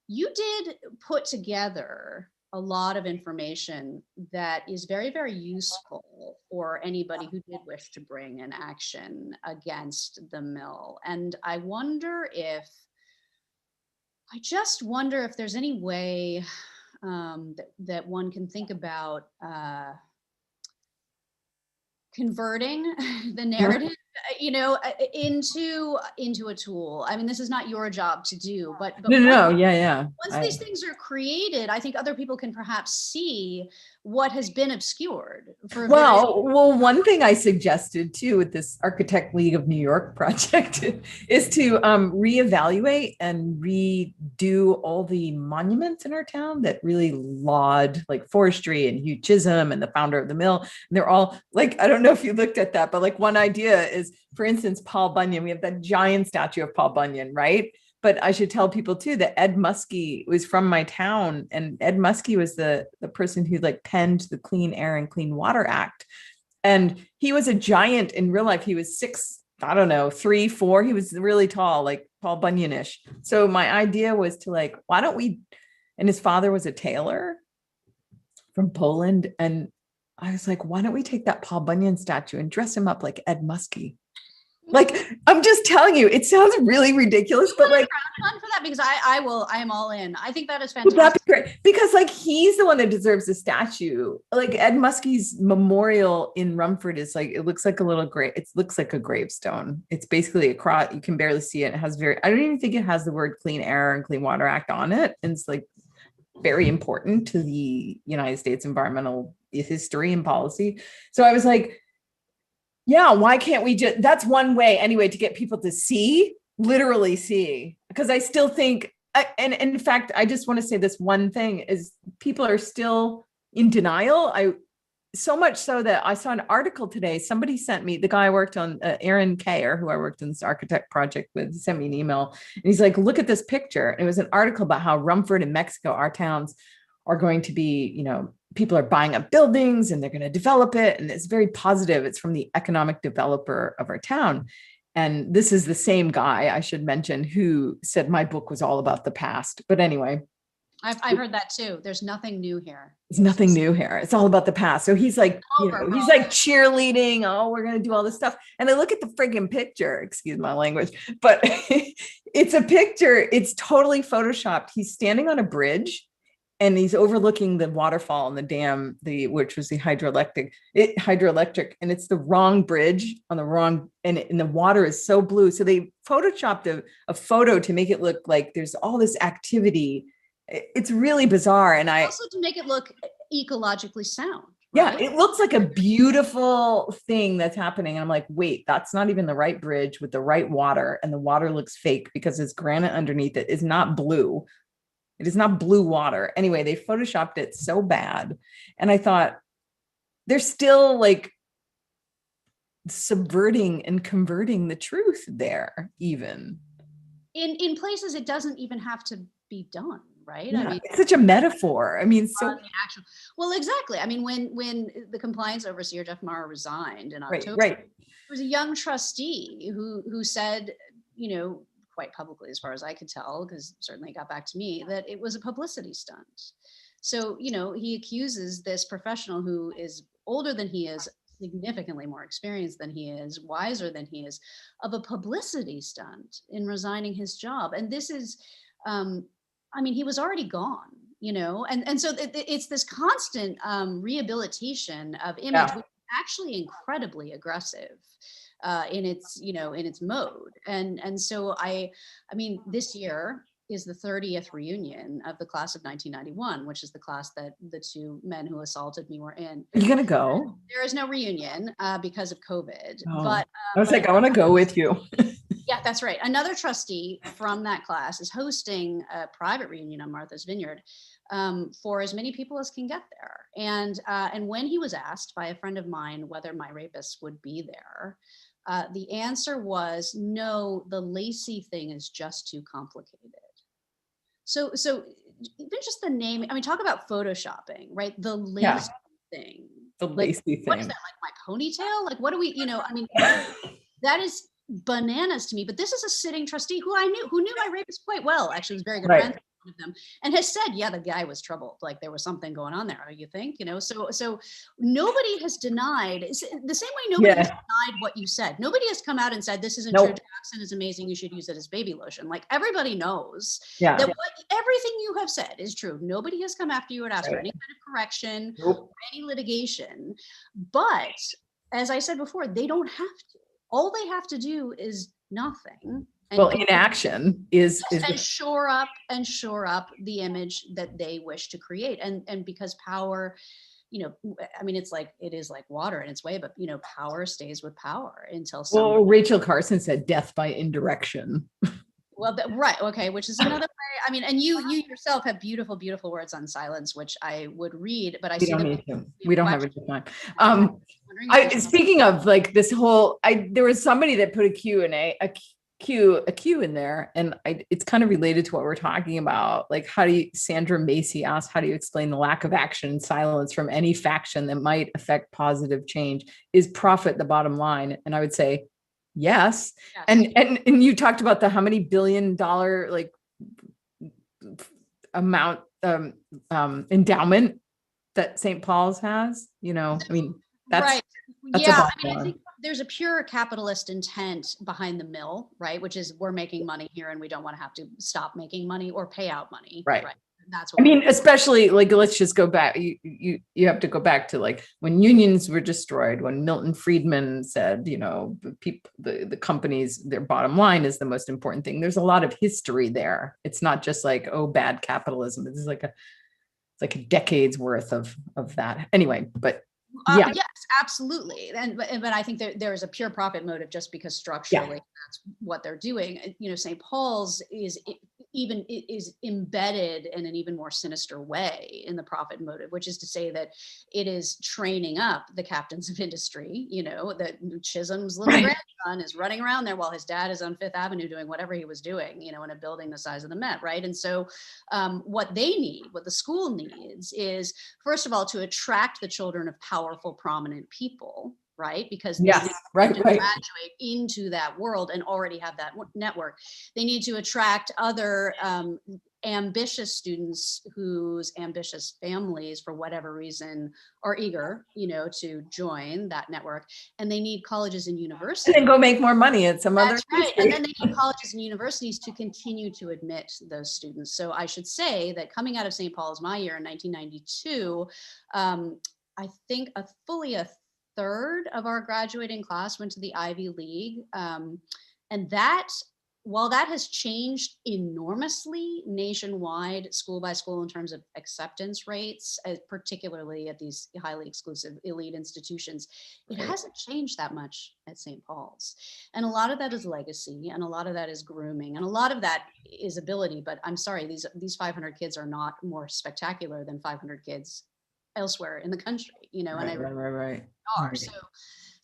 you did put together a lot of information that is very, very useful for anybody who did wish to bring an action against the mill. And I just wonder if there's any way that one can think about converting the narrative, into a tool. I mean, this is not your job to do, but no, yeah. Once these things are created, I think other people can perhaps see what has been obscured. One thing I suggested too with this Architect League of New York project is to reevaluate and redo all the monuments in our town that really laud like forestry and Hugh Chisholm and the founder of the mill. And they're all like, I don't know if you looked at that, but like one idea is, for instance, Paul Bunyan. We have that giant statue of Paul Bunyan, right? But I should tell people too that Ed Muskie was from my town, and Ed Muskie was the person who like penned the Clean Air and Clean Water Act. And he was a giant in real life. He was 3, 4. He was really tall, like Paul Bunyan-ish. So my idea was to like, why don't we, and his father was a tailor from Poland. And I was like, why don't we take that Paul Bunyan statue and dress him up like Ed Muskie? Like, I'm just telling you, it sounds really ridiculous, but like, crowdfund for that, because I am all in. I think that is fantastic. That'd be great, because like he's the one that deserves the statue. Like Ed Muskie's memorial in Rumford is like, it looks like a little grave. It looks like a gravestone. It's basically a cross. You can barely see it. It has I don't even think it has the word Clean Air and Clean Water Act on it. And it's like very important to the United States environmental history and policy. So I was like, yeah, why can't we just, that's one way anyway to get people to literally see, because I still think, and in fact, I just want to say this one thing is people are still in denial. So much so that I saw an article today, somebody sent me, the guy I worked on, Aaron Kayer, who I worked in this architect project with, he sent me an email and he's like, look at this picture. And it was an article about how Rumford and Mexico, our towns, are going to be, people are buying up buildings and they're going to develop it. And it's very positive. It's from the economic developer of our town. And this is the same guy, I should mention, who said my book was all about the past. But anyway. I've heard that too. There's nothing new here. There's nothing new here. It's all about the past. So he's like, he's like cheerleading. Oh, we're going to do all this stuff. And I look at the friggin' picture, excuse my language, but it's a picture. It's totally Photoshopped. He's standing on a bridge. And he's overlooking the waterfall and the dam, which was the hydroelectric, and it's the wrong bridge on the wrong, and the water is so blue. So they photoshopped a photo to make it look like there's all this activity. It's really bizarre. And also to make it look ecologically sound. Right? Yeah, it looks like a beautiful thing that's happening. And I'm like, wait, that's not even the right bridge with the right water. And the water looks fake because it's granite underneath it is not blue. It is not blue water. Anyway, they photoshopped it so bad. And I thought, they're still like subverting and converting the truth there, even. In places, it doesn't even have to be done, right? Yeah, I mean, it's such a metaphor. I mean, so the actual, well, exactly. I mean, when the compliance overseer, Jeff Mara, resigned in right, October, right. there was a young trustee who said, quite publicly, as far as I could tell, because certainly it got back to me, that it was a publicity stunt. So, he accuses this professional who is older than he is, significantly more experienced than he is, wiser than he is, of a publicity stunt in resigning his job. And this is, he was already gone, and so it's this constant rehabilitation of image, which is actually incredibly aggressive in its mode. And so this year is the 30th reunion of the class of 1991, which is the class that the two men who assaulted me were in. Are you gonna go? There is no reunion because of COVID, Oh, but I was like, I want to go with you. yeah, that's right. Another trustee from that class is hosting a private reunion on Martha's Vineyard for as many people as can get there. And when he was asked by a friend of mine whether my rapists would be there, the answer was no. The Lacy thing is just too complicated. So even just the name. I mean, talk about photoshopping, right? The Lacy thing. The Lacy thing. What is that, like my ponytail? Like, what do we? That is bananas to me. But this is a sitting trustee who knew my rapist quite well. Actually, was very good friends with one of them, and has said, yeah, the guy was troubled. Like there was something going on there. You think, So nobody has denied. The same way nobody has denied what you said. Nobody has come out and said this isn't true. Dioxin is amazing. You should use it as baby lotion. Like everybody knows that everything you have said is true. Nobody has come after you and asked for any kind of correction, or any litigation. But as I said before, they don't have to. All they have to do is nothing. Well, inaction is and shore up the image that they wish to create. And because power, it is like water in its way, but power stays with power until Well, Rachel Carson said death by indirection. Well, right. Okay. Which is another way. And you yourself have beautiful, beautiful words on silence, which I would read, but I see we don't have enough time. Speaking of like this whole, there was somebody that put a Q&A, a Q in there, and it's kind of related to what we're talking about. Like, Sandra Macy asked, how do you explain the lack of action and silence from any faction that might affect positive change? Is profit the bottom line? And I would say, yes. And you talked about how many $1 billion like amount endowment that St. Paul's has, that's right. I think there's a pure capitalist intent behind the mill, right? Which is we're making money here and we don't want to have to stop making money or pay out money. Right. That's what especially like, let's just go back. You have to go back to like when unions were destroyed, when Milton Friedman said, the companies, their bottom line is the most important thing. There's a lot of history there. It's not just like, oh, bad capitalism. It's like a decade's worth of that. Anyway, but yes, absolutely. But I think there is a pure profit motive just because structurally that's what they're doing. St. Paul's is embedded in an even more sinister way in the profit motive, which is to say that it is training up the captains of industry. That Chisholm's little grandson is running around there while his dad is on Fifth Avenue doing whatever he was doing, in a building the size of the Met, right? And so what the school needs is, first of all, to attract the children of powerful, prominent people, right? Because they graduate into that world and already have that network. They need to attract other ambitious students whose ambitious families, for whatever reason, are eager, to join that network. And they need colleges and universities. And then go make more money at some other. Right. And then they need colleges and universities to continue to admit those students. So I should say that coming out of St. Paul's my year in 1992, I think fully a third of our graduating class went to the Ivy League. And that, while that has changed enormously nationwide, school by school, in terms of acceptance rates, particularly at these highly exclusive elite institutions, it hasn't changed that much at St. Paul's. And a lot of that is legacy, and a lot of that is grooming, and a lot of that is ability. But I'm sorry, these 500 kids are not more spectacular than 500 kids elsewhere in the country, and I right. are.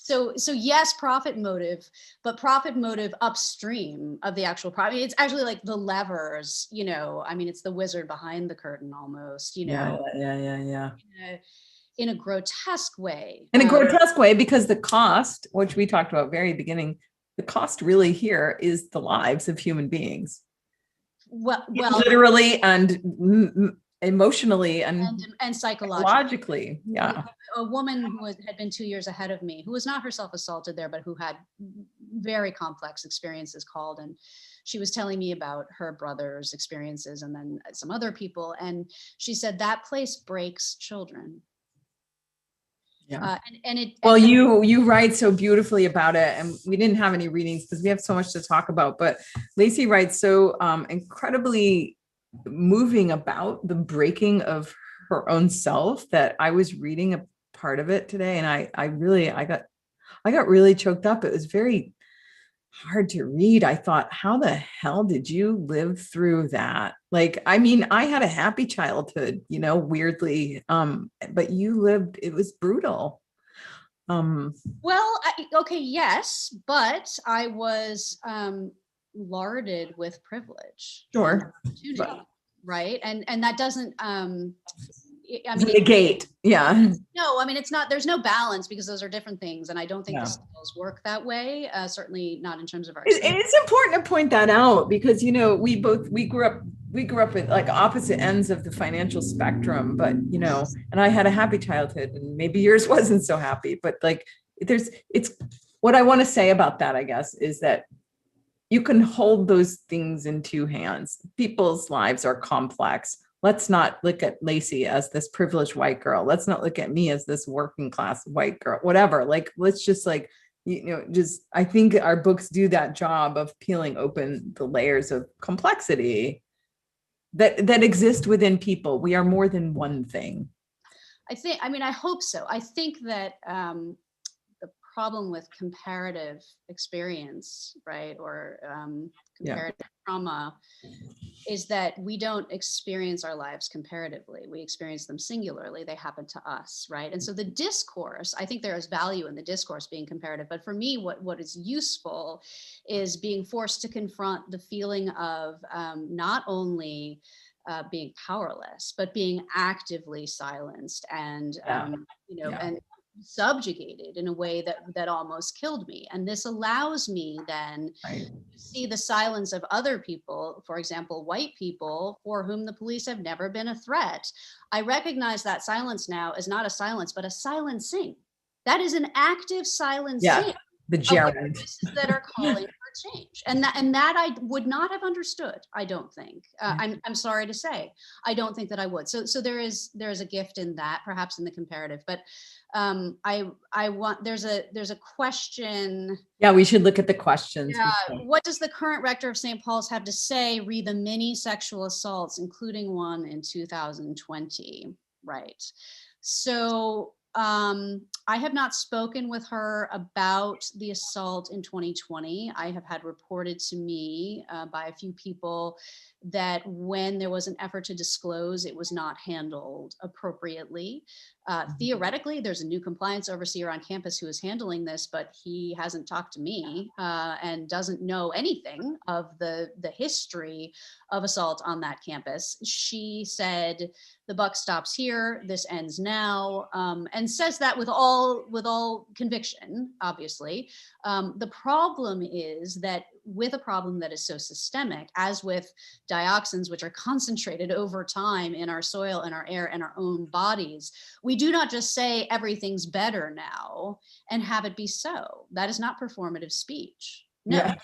So yes, profit motive, but profit motive upstream of the actual profit. It's actually like the levers, I mean, it's the wizard behind the curtain almost, Yeah. in a grotesque way. In a grotesque way, because the cost, which we talked about very beginning, the cost really here is the lives of human beings. Well, literally and emotionally and psychologically. Yeah. A woman who had been 2 years ahead of me, who was not herself assaulted there, but who had very complex experiences called. And she was telling me about her brother's experiences and then some other people. And she said that place breaks children. Yeah. Well, you write so beautifully about it, and we didn't have any readings because we have so much to talk about, but Lacy writes so incredibly moving about the breaking of her own self that I was reading a part of it today, and I got really choked up. It was very hard to read. I thought, how the hell did you live through that? Like, I mean, I had a happy childhood, weirdly, but you lived, it was brutal. Well, okay, yes, but I was larded with privilege. Sure. Right? And that doesn't negate. Yeah. No, I mean, it's not, there's no balance because those are different things. And I don't think the scales work that way. Certainly not in terms of our. It's important to point that out because, we grew up at like opposite ends of the financial spectrum, but, and I had a happy childhood and maybe yours wasn't so happy, but like it's what I want to say about that, I guess, is that you can hold those things in two hands. People's lives are complex. Let's not look at Lacy as this privileged white girl. Let's not look at me as this working class white girl, whatever. Like, let's just like, I think our books do that job of peeling open the layers of complexity that exist within people. We are more than one thing. I hope so. I think that the problem with comparative experience, right, or comparative trauma is that we don't experience our lives comparatively. We experience them singularly. They happen to us, right? And so the discourse, I think there is value in the discourse being comparative, but for me, what is useful is being forced to confront the feeling of not only being powerless, but being actively silenced and, and subjugated in a way that almost killed me. And this allows me then to see the silence of other people, for example, white people for whom the police have never been a threat. I recognize that silence now as not a silence, but a silencing. That is an active silencing. Yeah, the gerund. That are calling for change. And that I would not have understood, I don't think. I'm sorry to say, I don't think that I would. So there is a gift in that, perhaps in the comparative, but I want, there's a question. Yeah, we should look at the questions. What does the current rector of St. Paul's have to say? Read the many sexual assaults, including one in 2020. Right. So I have not spoken with her about the assault in 2020. I have had reported to me by a few people that when there was an effort to disclose, it was not handled appropriately. Theoretically, there's a new compliance overseer on campus who is handling this, but he hasn't talked to me and doesn't know anything of the history of assault on that campus. She said, the buck stops here, this ends now, and says that with all conviction, obviously. The problem is that with a problem that is so systemic, as with dioxins, which are concentrated over time in our soil and our air and our own bodies, we do not just say everything's better now and have it be so. That is not performative speech. No, exactly.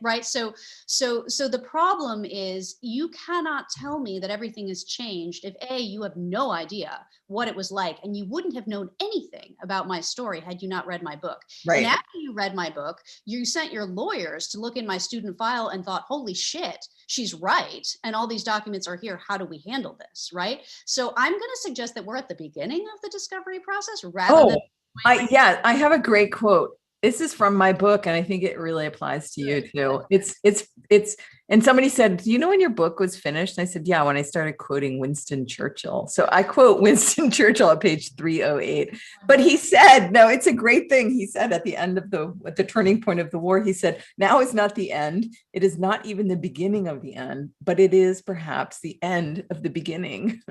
Right. So the problem is you cannot tell me that everything has changed if A, you have no idea what it was like, and you wouldn't have known anything about my story had you not read my book. Right. And after you read my book, you sent your lawyers to look in my student file and thought, holy shit, she's right. And all these documents are here. How do we handle this? Right. So I'm going to suggest that we're at the beginning of the discovery process rather than. I have a great quote. This is from my book, and I think it really applies to you too. It's, and somebody said, do you know when your book was finished? And I said, yeah, when I started quoting Winston Churchill. So I quote Winston Churchill at page 308. But he said, no, it's a great thing. He said at the end of at the turning point of the war, he said, now is not the end. It is not even the beginning of the end, but it is perhaps the end of the beginning.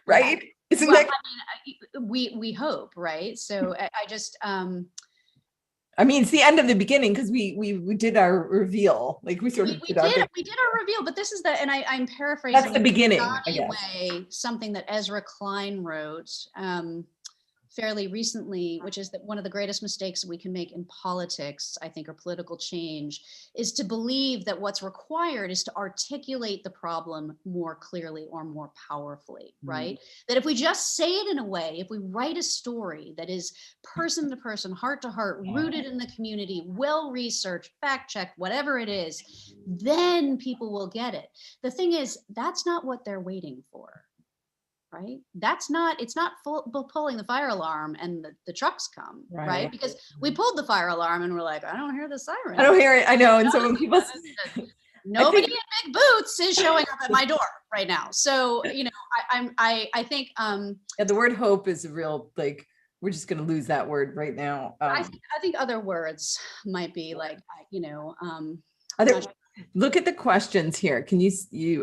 Right? Isn't Well, that? I mean, we hope, right? So I just, I mean, it's the end of the beginning because we did our reveal, like we sort of we did our reveal, but this is and I'm paraphrasing. That's the beginning, I guess. Way, something that Ezra Klein wrote fairly recently, which is that one of the greatest mistakes we can make in politics, I think, or political change, is to believe that what's required is to articulate the problem more clearly or more powerfully, right? That if we just say it in a way, if we write a story that is person to person, heart to heart, rooted in the community, well-researched, fact-checked, whatever it is, then people will get it. The thing is, that's not what they're waiting for. Right? It's not pulling the fire alarm and the trucks come, right? Because we pulled the fire alarm and we're like, I don't hear the siren. I don't hear it. I know. And so when people, nobody in big boots is showing up at my door right now. So, you know, I think, yeah, the word hope is a real, like, we're just going to lose that word right now. I think other words might be like, you know, look at the questions here. Can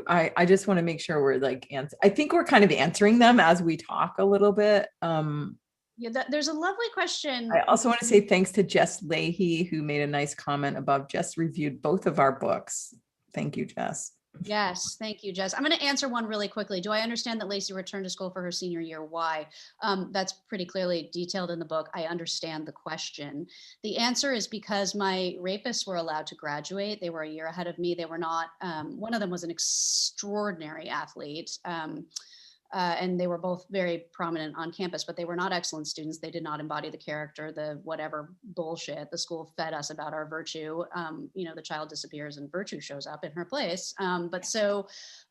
I just want to make sure we're like, I think we're kind of answering them as we talk a little bit. Yeah, there's a lovely question. I also want to say thanks to Jess Leahy, who made a nice comment about Jess reviewed both of our books. Thank you, Jess. Yes, thank you, Jess. I'm going to answer one really quickly. Do I understand that Lacy returned to school for her senior year? Why? That's pretty clearly detailed in the book. I understand the question. The answer is because my rapists were allowed to graduate. They were a year ahead of me. They were not, one of them was an extraordinary athlete. And they were both very prominent on campus, but they were not excellent students. They did not embody the character, the whatever bullshit the school fed us about our virtue. You know, the child disappears and virtue shows up in her place. But so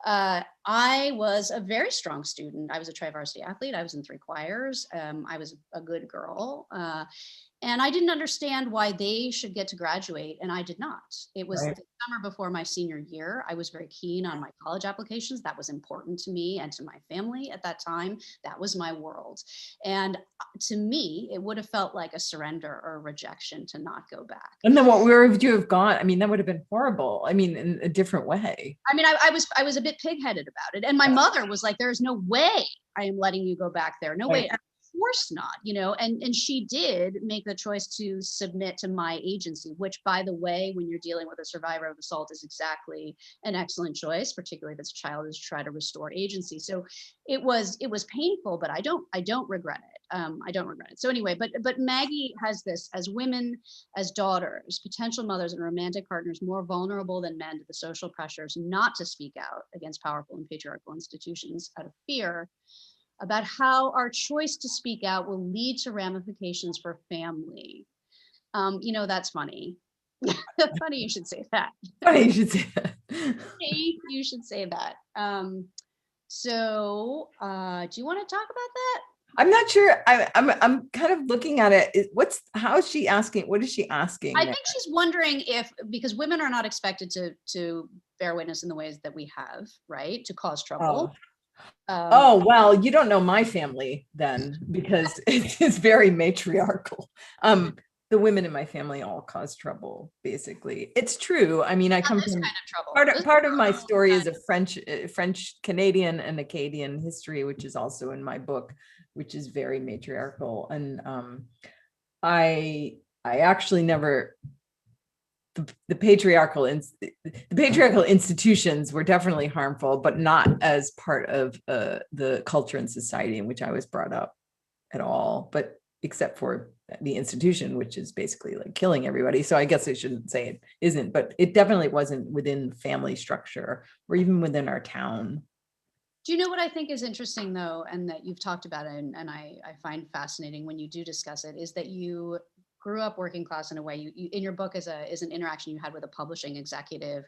I was a very strong student. I was a tri-varsity athlete. I was in 3 choirs. I was a good girl. And I didn't understand why they should get to graduate and I did not. It was the summer before my senior year. I was very keen on my college applications. That was important to me and to my family at that time. That was my world. And to me, it would have felt like a surrender or a rejection to not go back. And then where would you have gone? I mean, that would have been horrible. I mean, in a different way. I mean, I was a bit pig-headed about it. And my mother was like, there's no way I am letting you go back there. No way. Course not, you know, and she did make the choice to submit to my agency, which, by the way, when you're dealing with a survivor of assault, is exactly an excellent choice, particularly if it's a child, is to try to restore agency. So it was painful, but I don't regret it. I don't regret it. So anyway, but Maggie has this: as women, as daughters, potential mothers, and romantic partners, more vulnerable than men to the social pressures not to speak out against powerful and patriarchal institutions out of fear about how our choice to speak out will lead to ramifications for family. You know, that's funny. Funny you should say that. Funny you should say that. Funny you should say that. So do you want to talk about that? I'm not sure. I'm kind of looking at it. How is she asking? What is she asking? I think she's wondering if, because women are not expected to bear witness in the ways that we have, right? To cause trouble. Well, you don't know my family then, because it's very matriarchal. The women in my family all cause trouble, basically. It's true. I mean, I come from kind of trouble. Part of my story is a French Canadian and Acadian history, which is also in my book, which is very matriarchal. And I actually never. The patriarchal institutions were definitely harmful, but not as part of the culture and society in which I was brought up at all, but except for the institution, which is basically like killing everybody. So I guess I shouldn't say it isn't, but it definitely wasn't within family structure or even within our town. Do you know what I think is interesting, though, and that you've talked about it, and I find fascinating when you do discuss it, is that you grew up working class in a way. You in your book is an interaction you had with a publishing executive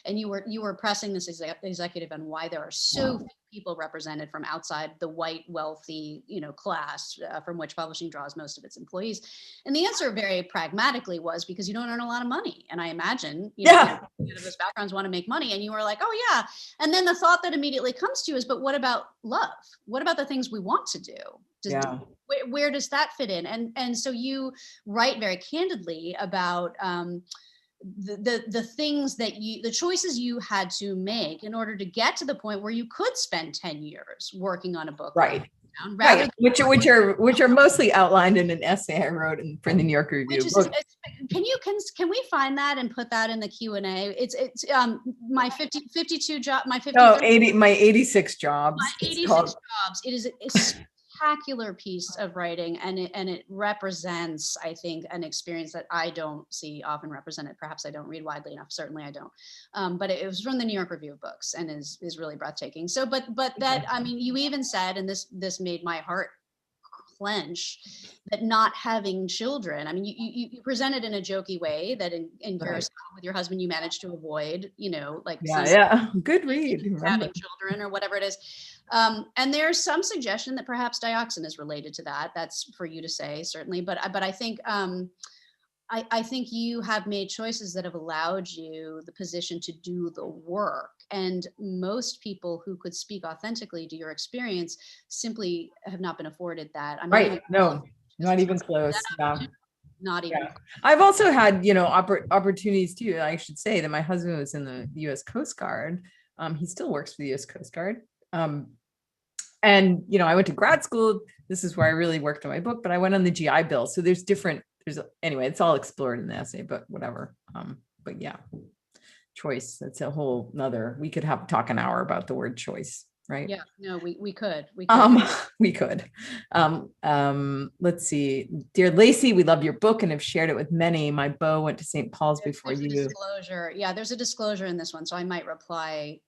and you were pressing this executive on why there are so few people represented from outside the white, wealthy, class from which publishing draws most of its employees? And the answer very pragmatically was because you don't earn a lot of money. And I imagine, those backgrounds want to make money. And you were like, oh yeah. And then the thought that immediately comes to you is, but what about love? What about the things we want to do? Where does that fit in? And so you write very candidly about the things that the choices you had to make in order to get to the point where you could spend 10 years working on a book. Right. Which are mostly outlined in an essay I wrote for the New York Review. Can we find that and put that in the Q&A? It's my 52 job, my 50. Oh, 80, my 86 jobs. My 86 jobs. It is a spectacular piece of writing, and it represents, I think, an experience that I don't see often represented. Perhaps I don't read widely enough. Certainly I don't. But it was from the New York Review of Books and is really breathtaking. So, but that, I mean, you even said, and this made my heart clench, that not having children, I mean, you presented in a jokey way that in Paris with your husband, you managed to avoid, good read, having children or whatever it is. And there's some suggestion that perhaps dioxin is related to that. That's for you to say, certainly. But I think I think you have made choices that have allowed you the position to do the work. And most people who could speak authentically to your experience simply have not been afforded that. I mean, not even close. Not even. Yeah. I've also had, opportunities too. I should say that my husband was in the U.S. Coast Guard. He still works for the U.S. Coast Guard. And, I went to grad school. This is where I really worked on my book, but I went on the GI Bill. So anyway, it's all explored in the essay, but whatever. But yeah, choice. That's a whole nother, we could talk an hour about the word choice, right? Yeah, no, we could. We could. Let's see. Dear Lacy, we love your book and have shared it with many. My beau went to St. Paul's before you. Disclosure. Yeah, there's a disclosure in this one. So I might reply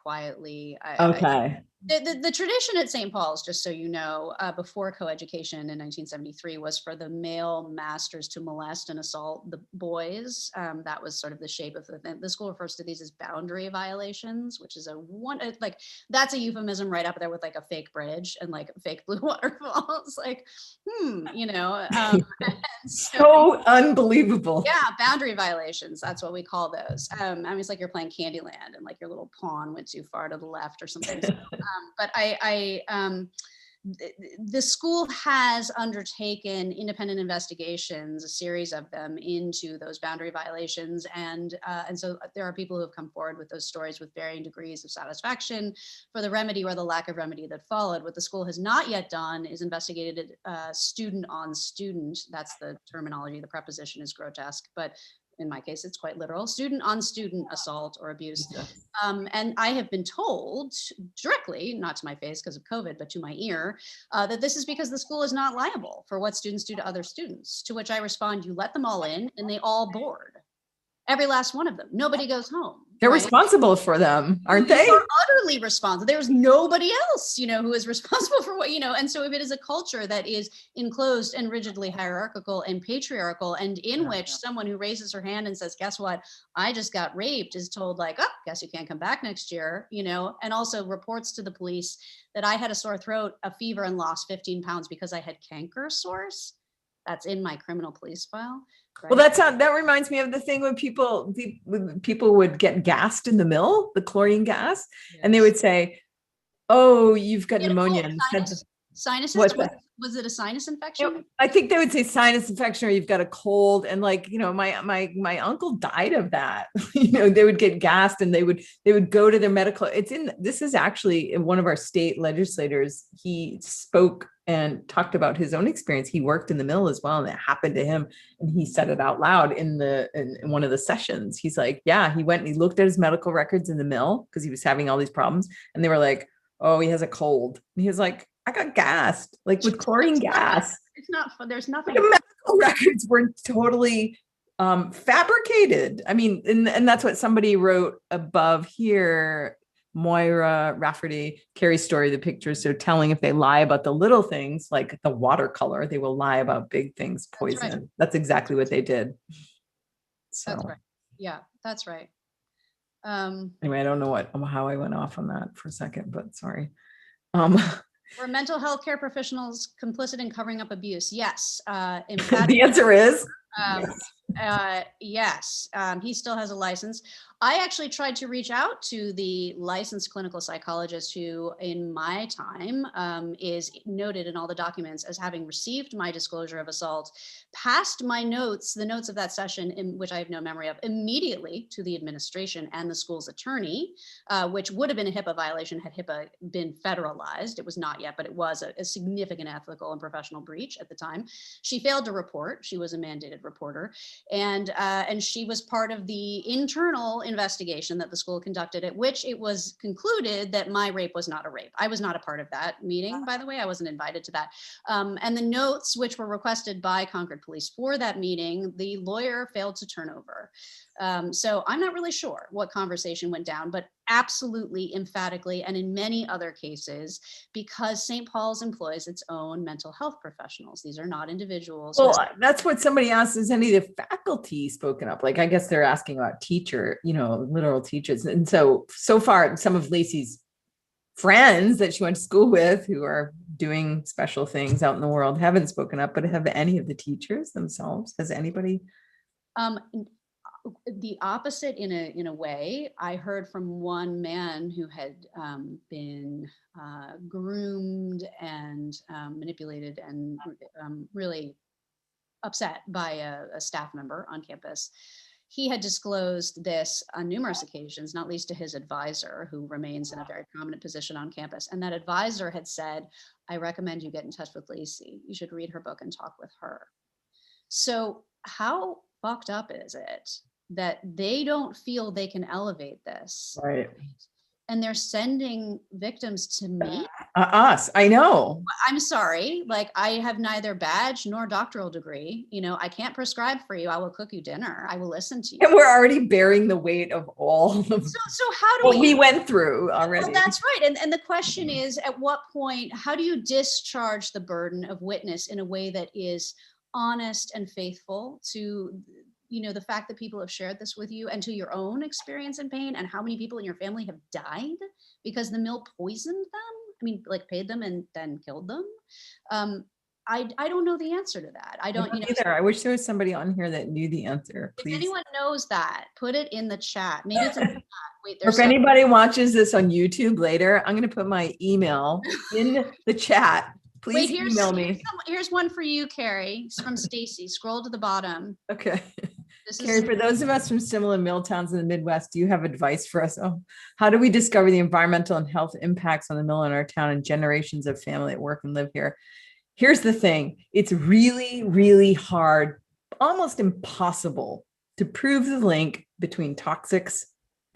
quietly. Okay. The tradition at St. Paul's, just so you know, before coeducation in 1973 was for the male masters to molest and assault the boys. That was sort of the shape of the thing. The school refers to these as boundary violations, which is that's a euphemism right up there with like a fake bridge and like fake blue waterfalls. Like, so unbelievable. Yeah, boundary violations. That's what we call those. I mean, it's like you're playing Candyland and like your little pawn went too far to the left or something. But the school has undertaken independent investigations, a series of them, into those boundary violations, and so there are people who have come forward with those stories with varying degrees of satisfaction for the remedy or the lack of remedy that followed. What the school has not yet done is investigated student on student. That's the terminology. The preposition is grotesque, but in my case, it's quite literal, student on student assault or abuse. And I have been told directly, not to my face because of COVID, but to my ear, that this is because the school is not liable for what students do to other students, to which I respond, you let them all in and they all board. Every last one of them. Nobody goes home. They're responsible for them, aren't they? They're utterly responsible. There's nobody else, who is responsible for what, and so if it is a culture that is enclosed and rigidly hierarchical and patriarchal, and in which someone who raises her hand and says, guess what, I just got raped, is told like, oh, guess you can't come back next year, and also reports to the police that I had a sore throat, a fever, and lost 15 pounds because I had canker sores. That's in my criminal police file. Right? Well, that reminds me of the thing when people would get gassed in the mill, the chlorine gas, yes. And they would say, "Oh, you've got pneumonia." Sinuses? Was it a sinus infection? I think they would say sinus infection, or you've got a cold. And like, my uncle died of that. They would get gassed and they would go to their medical. This is actually one of our state legislators. He spoke and talked about his own experience. He worked in the mill as well, and it happened to him. And he said it out loud in one of the sessions. He's like, yeah, he went and he looked at his medical records in the mill because he was having all these problems. And they were like, oh, he has a cold. And he was like, I got gassed, like with chlorine gas. It's not fun. There's nothing. The medical records were totally fabricated. I mean, and that's what somebody wrote above here. Moira Rafferty, Kerri's story, the pictures. So telling if they lie about the little things, like the watercolor, they will lie about big things, poison. That's right. That's exactly what they did. So. That's right. Yeah, that's right. Anyway, I don't know how I went off on that for a second, but sorry. Were mental health care professionals complicit in covering up abuse? Yes. The answer is yes. He still has a license. I actually tried to reach out to the licensed clinical psychologist who, in my time, is noted in all the documents as having received my disclosure of assault, passed my notes, the notes of that session, in which I have no memory of, immediately to the administration and the school's attorney, which would have been a HIPAA violation had HIPAA been federalized. It was not yet, but it was a significant ethical and professional breach at the time. She failed to report. She was a mandated reporter. And she was part of the internal investigation that the school conducted, at which it was concluded that my rape was not a rape. I was not a part of that meeting, by the way. I wasn't invited to that. And the notes which were requested by Concord Police for that meeting, the lawyer failed to turn over. So I'm not really sure what conversation went down, but absolutely, emphatically, and in many other cases, because St. Paul's employs its own mental health professionals. These are not individuals. well, that's what somebody asked, is any of the faculty spoken up? Like, I guess they're asking about literal teachers. And so far, some of Lacy's friends that she went to school with who are doing special things out in the world haven't spoken up, but have any of the teachers themselves? Has anybody? The opposite in a way. I heard from one man who had been groomed and manipulated and really upset by a staff member on campus. He had disclosed this on numerous occasions, not least to his advisor, who remains in a very prominent position on campus. And that advisor had said, I recommend you get in touch with Lacy. You should read her book and talk with her. So how fucked up is it that they don't feel they can elevate this? Right. And they're sending victims to me? Us, I know. I'm sorry, like, I have neither badge nor doctoral degree. I can't prescribe for you. I will cook you dinner. I will listen to you. And we're already bearing the weight of all of So how do what we went through already. Well, that's right. And the question is, at what point, how do you discharge the burden of witness in a way that is honest and faithful to the fact that people have shared this with you, and to your own experience and pain, and how many people in your family have died because the mill poisoned them? I mean, like, paid them and then killed them. I don't know the answer to that. I don't either. I wish there was somebody on here that knew the answer. Please. If anyone knows that, put it in the chat. Maybe it's in the chat. Wait, if anybody watches this on YouTube later, I'm going to put my email in the chat. Please email me. Here's one for you, Kerri. It's from Stacy. Scroll to the bottom. Okay. Kerri, for those of us from similar mill towns in the Midwest, do you have advice for us? How do we discover the environmental and health impacts on the mill in our town and generations of family that work and live here? Here's the thing. It's really, really hard, almost impossible to prove the link between toxics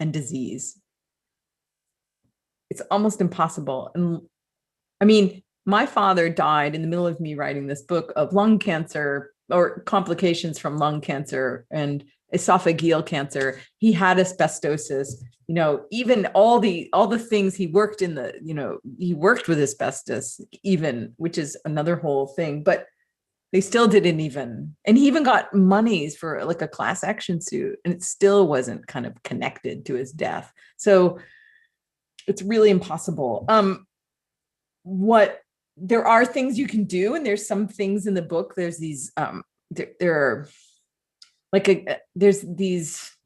and disease. It's almost impossible. And I mean, my father died in the middle of me writing this book of lung cancer, or complications from lung cancer and esophageal cancer. He had asbestosis, even all the things he worked he worked with asbestos even, which is another whole thing, but they still didn't even, and he even got monies for like a class action suit, and it still wasn't kind of connected to his death. So it's really impossible. There are things you can do, and there's some things in the book. There's these, there's these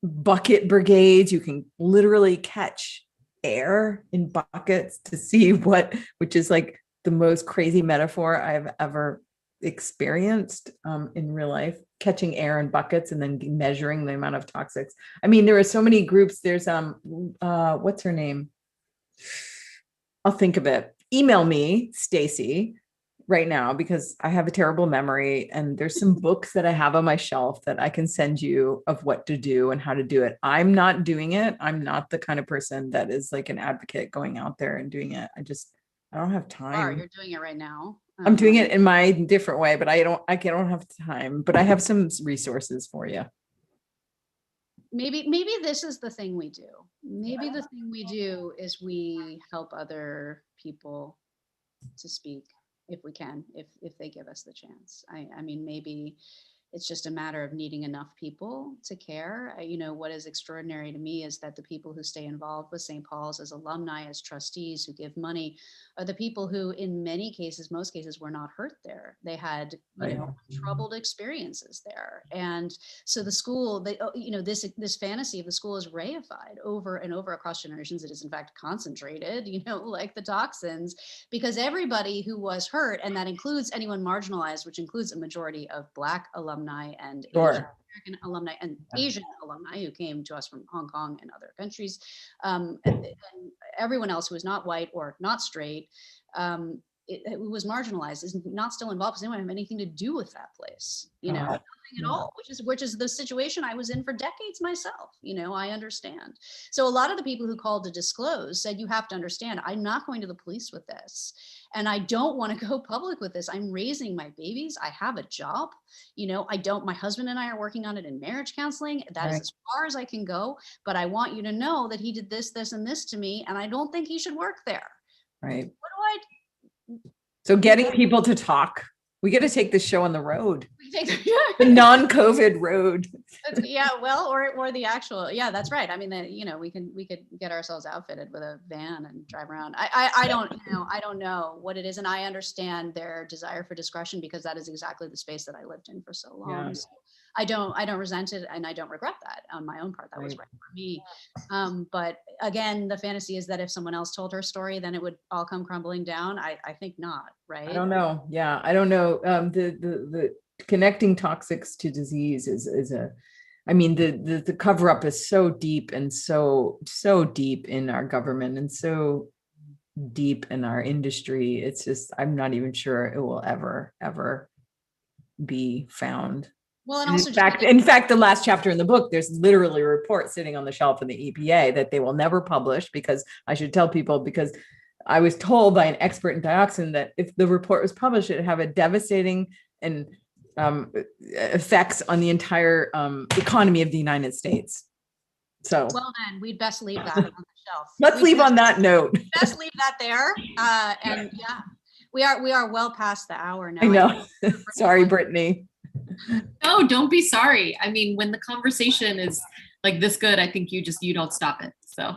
bucket brigades. You can literally catch air in buckets to see which is like the most crazy metaphor I've ever experienced in real life, catching air in buckets and then measuring the amount of toxics. I mean, there are so many groups. There's, what's her name? I'll think of it. Email me, Stacy, right now, because I have a terrible memory, and there's some books that I have on my shelf that I can send you of what to do and how to do it. I'm not doing it. I'm not the kind of person that is like an advocate going out there and doing it. I don't have time. You're doing it right now. I'm doing it in my different way, but I don't have time, but I have some resources for you. Maybe this is the thing we do. Maybe the thing we do is we help other people to speak, if we can, if they give us the chance. I mean, maybe It's just a matter of needing enough people to care. You know, what is extraordinary to me is that the people who stay involved with St. Paul's as alumni, as trustees, who give money, are the people who, in many cases, most cases, were not hurt there. They had, you know, troubled experiences there. And so the school, you know, this fantasy of the school is reified over and over across generations. It is in fact concentrated, you know, like the toxins, because everybody who was hurt, and that includes anyone marginalized, which includes a majority of Black alumni and Asian American alumni and Asian alumni who came to us from Hong Kong and other countries, and everyone else who was not white or not straight, it was marginalized, is not still involved because they don't have anything to do with that place, you know, nothing at all, which is the situation I was in for decades myself. You know, I understand. So a lot of the people who called to disclose said, you have to understand, I'm not going to the police with this. And I don't want to go public with this. I'm raising my babies. I have a job. You know, my husband and I are working on it in marriage counseling. That is as far as I can go. But I want you to know that he did this, this, and this to me. And I don't think he should work there. Right. What do So getting people to talk. We got to take this show on the road. the non-COVID road. Yeah, well, or the actual, yeah, that's right. I mean, you know, we could get ourselves outfitted with a van and drive around. I don't know what it is, and I understand their desire for discretion because that is exactly the space that I lived in for so long. Yeah. So I don't resent it, and I don't regret that on my own part. That was right for me. But again, the fantasy is that if someone else told her story, then it would all come crumbling down. I think not, right? I don't know. Yeah, I don't know. The connecting toxics to disease is a, I mean, the cover up is so deep and so deep in our government and so deep in our industry. It's just, I'm not even sure it will ever be found. Well, and also in fact, the last chapter in the book, there's literally a report sitting on the shelf in the EPA that they will never publish, because I should tell people, because I was told by an expert in dioxin that if the report was published, it would have a devastating and effects on the entire economy of the United States. So, well, then we'd best leave that on the shelf. Let's leave on that note. Best leave that there. And yeah, we are well past the hour now. I know. Sorry, Brittany. No, don't be sorry. I mean, when the conversation is like this good, I think you don't stop it. So,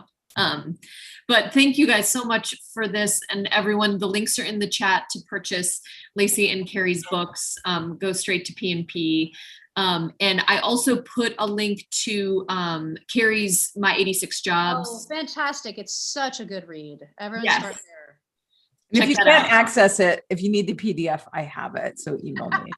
but thank you guys so much for this, and everyone. The links are in the chat to purchase Lacy and Kerri's books. Go straight to P&P. And I also put a link to Kerri's My 86 Jobs. Oh, fantastic. It's such a good read. Everyone Yes. start there. And if Check you that can't out. access it, if you need the PDF, I have it. So email me.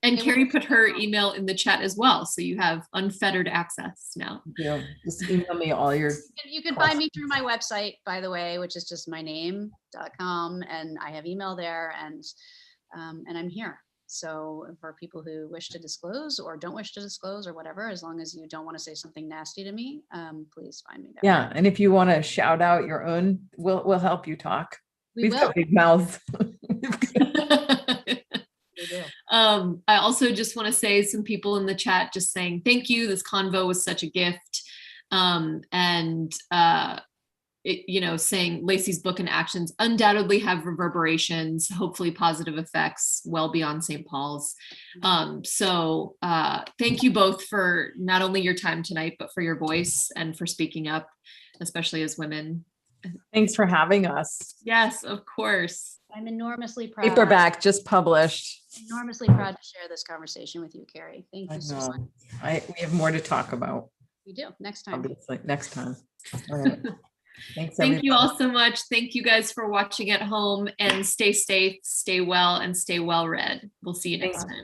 And Kerri put her email in the chat as well. So you have unfettered access now. Yeah, just email me all your. You can find me through my website, by the way, which is just myname.com. And I have email there, and I'm here. So for people who wish to disclose or don't wish to disclose or whatever, as long as you don't want to say something nasty to me, please find me there. Yeah, and if you want to shout out your own, we'll help you talk. We will. got big mouths. We do. I also just want to say, some people in the chat just saying thank you. This convo was such a gift. Saying Lacy's book and actions undoubtedly have reverberations, hopefully positive effects well beyond St. Paul's. So thank you both for not only your time tonight, but for your voice and for speaking up, especially as women. Thanks for having us. Yes, of course. I'm enormously proud. Paperback just published. Enormously proud to share this conversation with you, Kerri. Thank you so much. We have more to talk about. We do next time. Obviously, next time. All right. Thanks. Thank you all so much. Thank you guys for watching at home, and stay safe, stay well, and stay well read. We'll see you next time.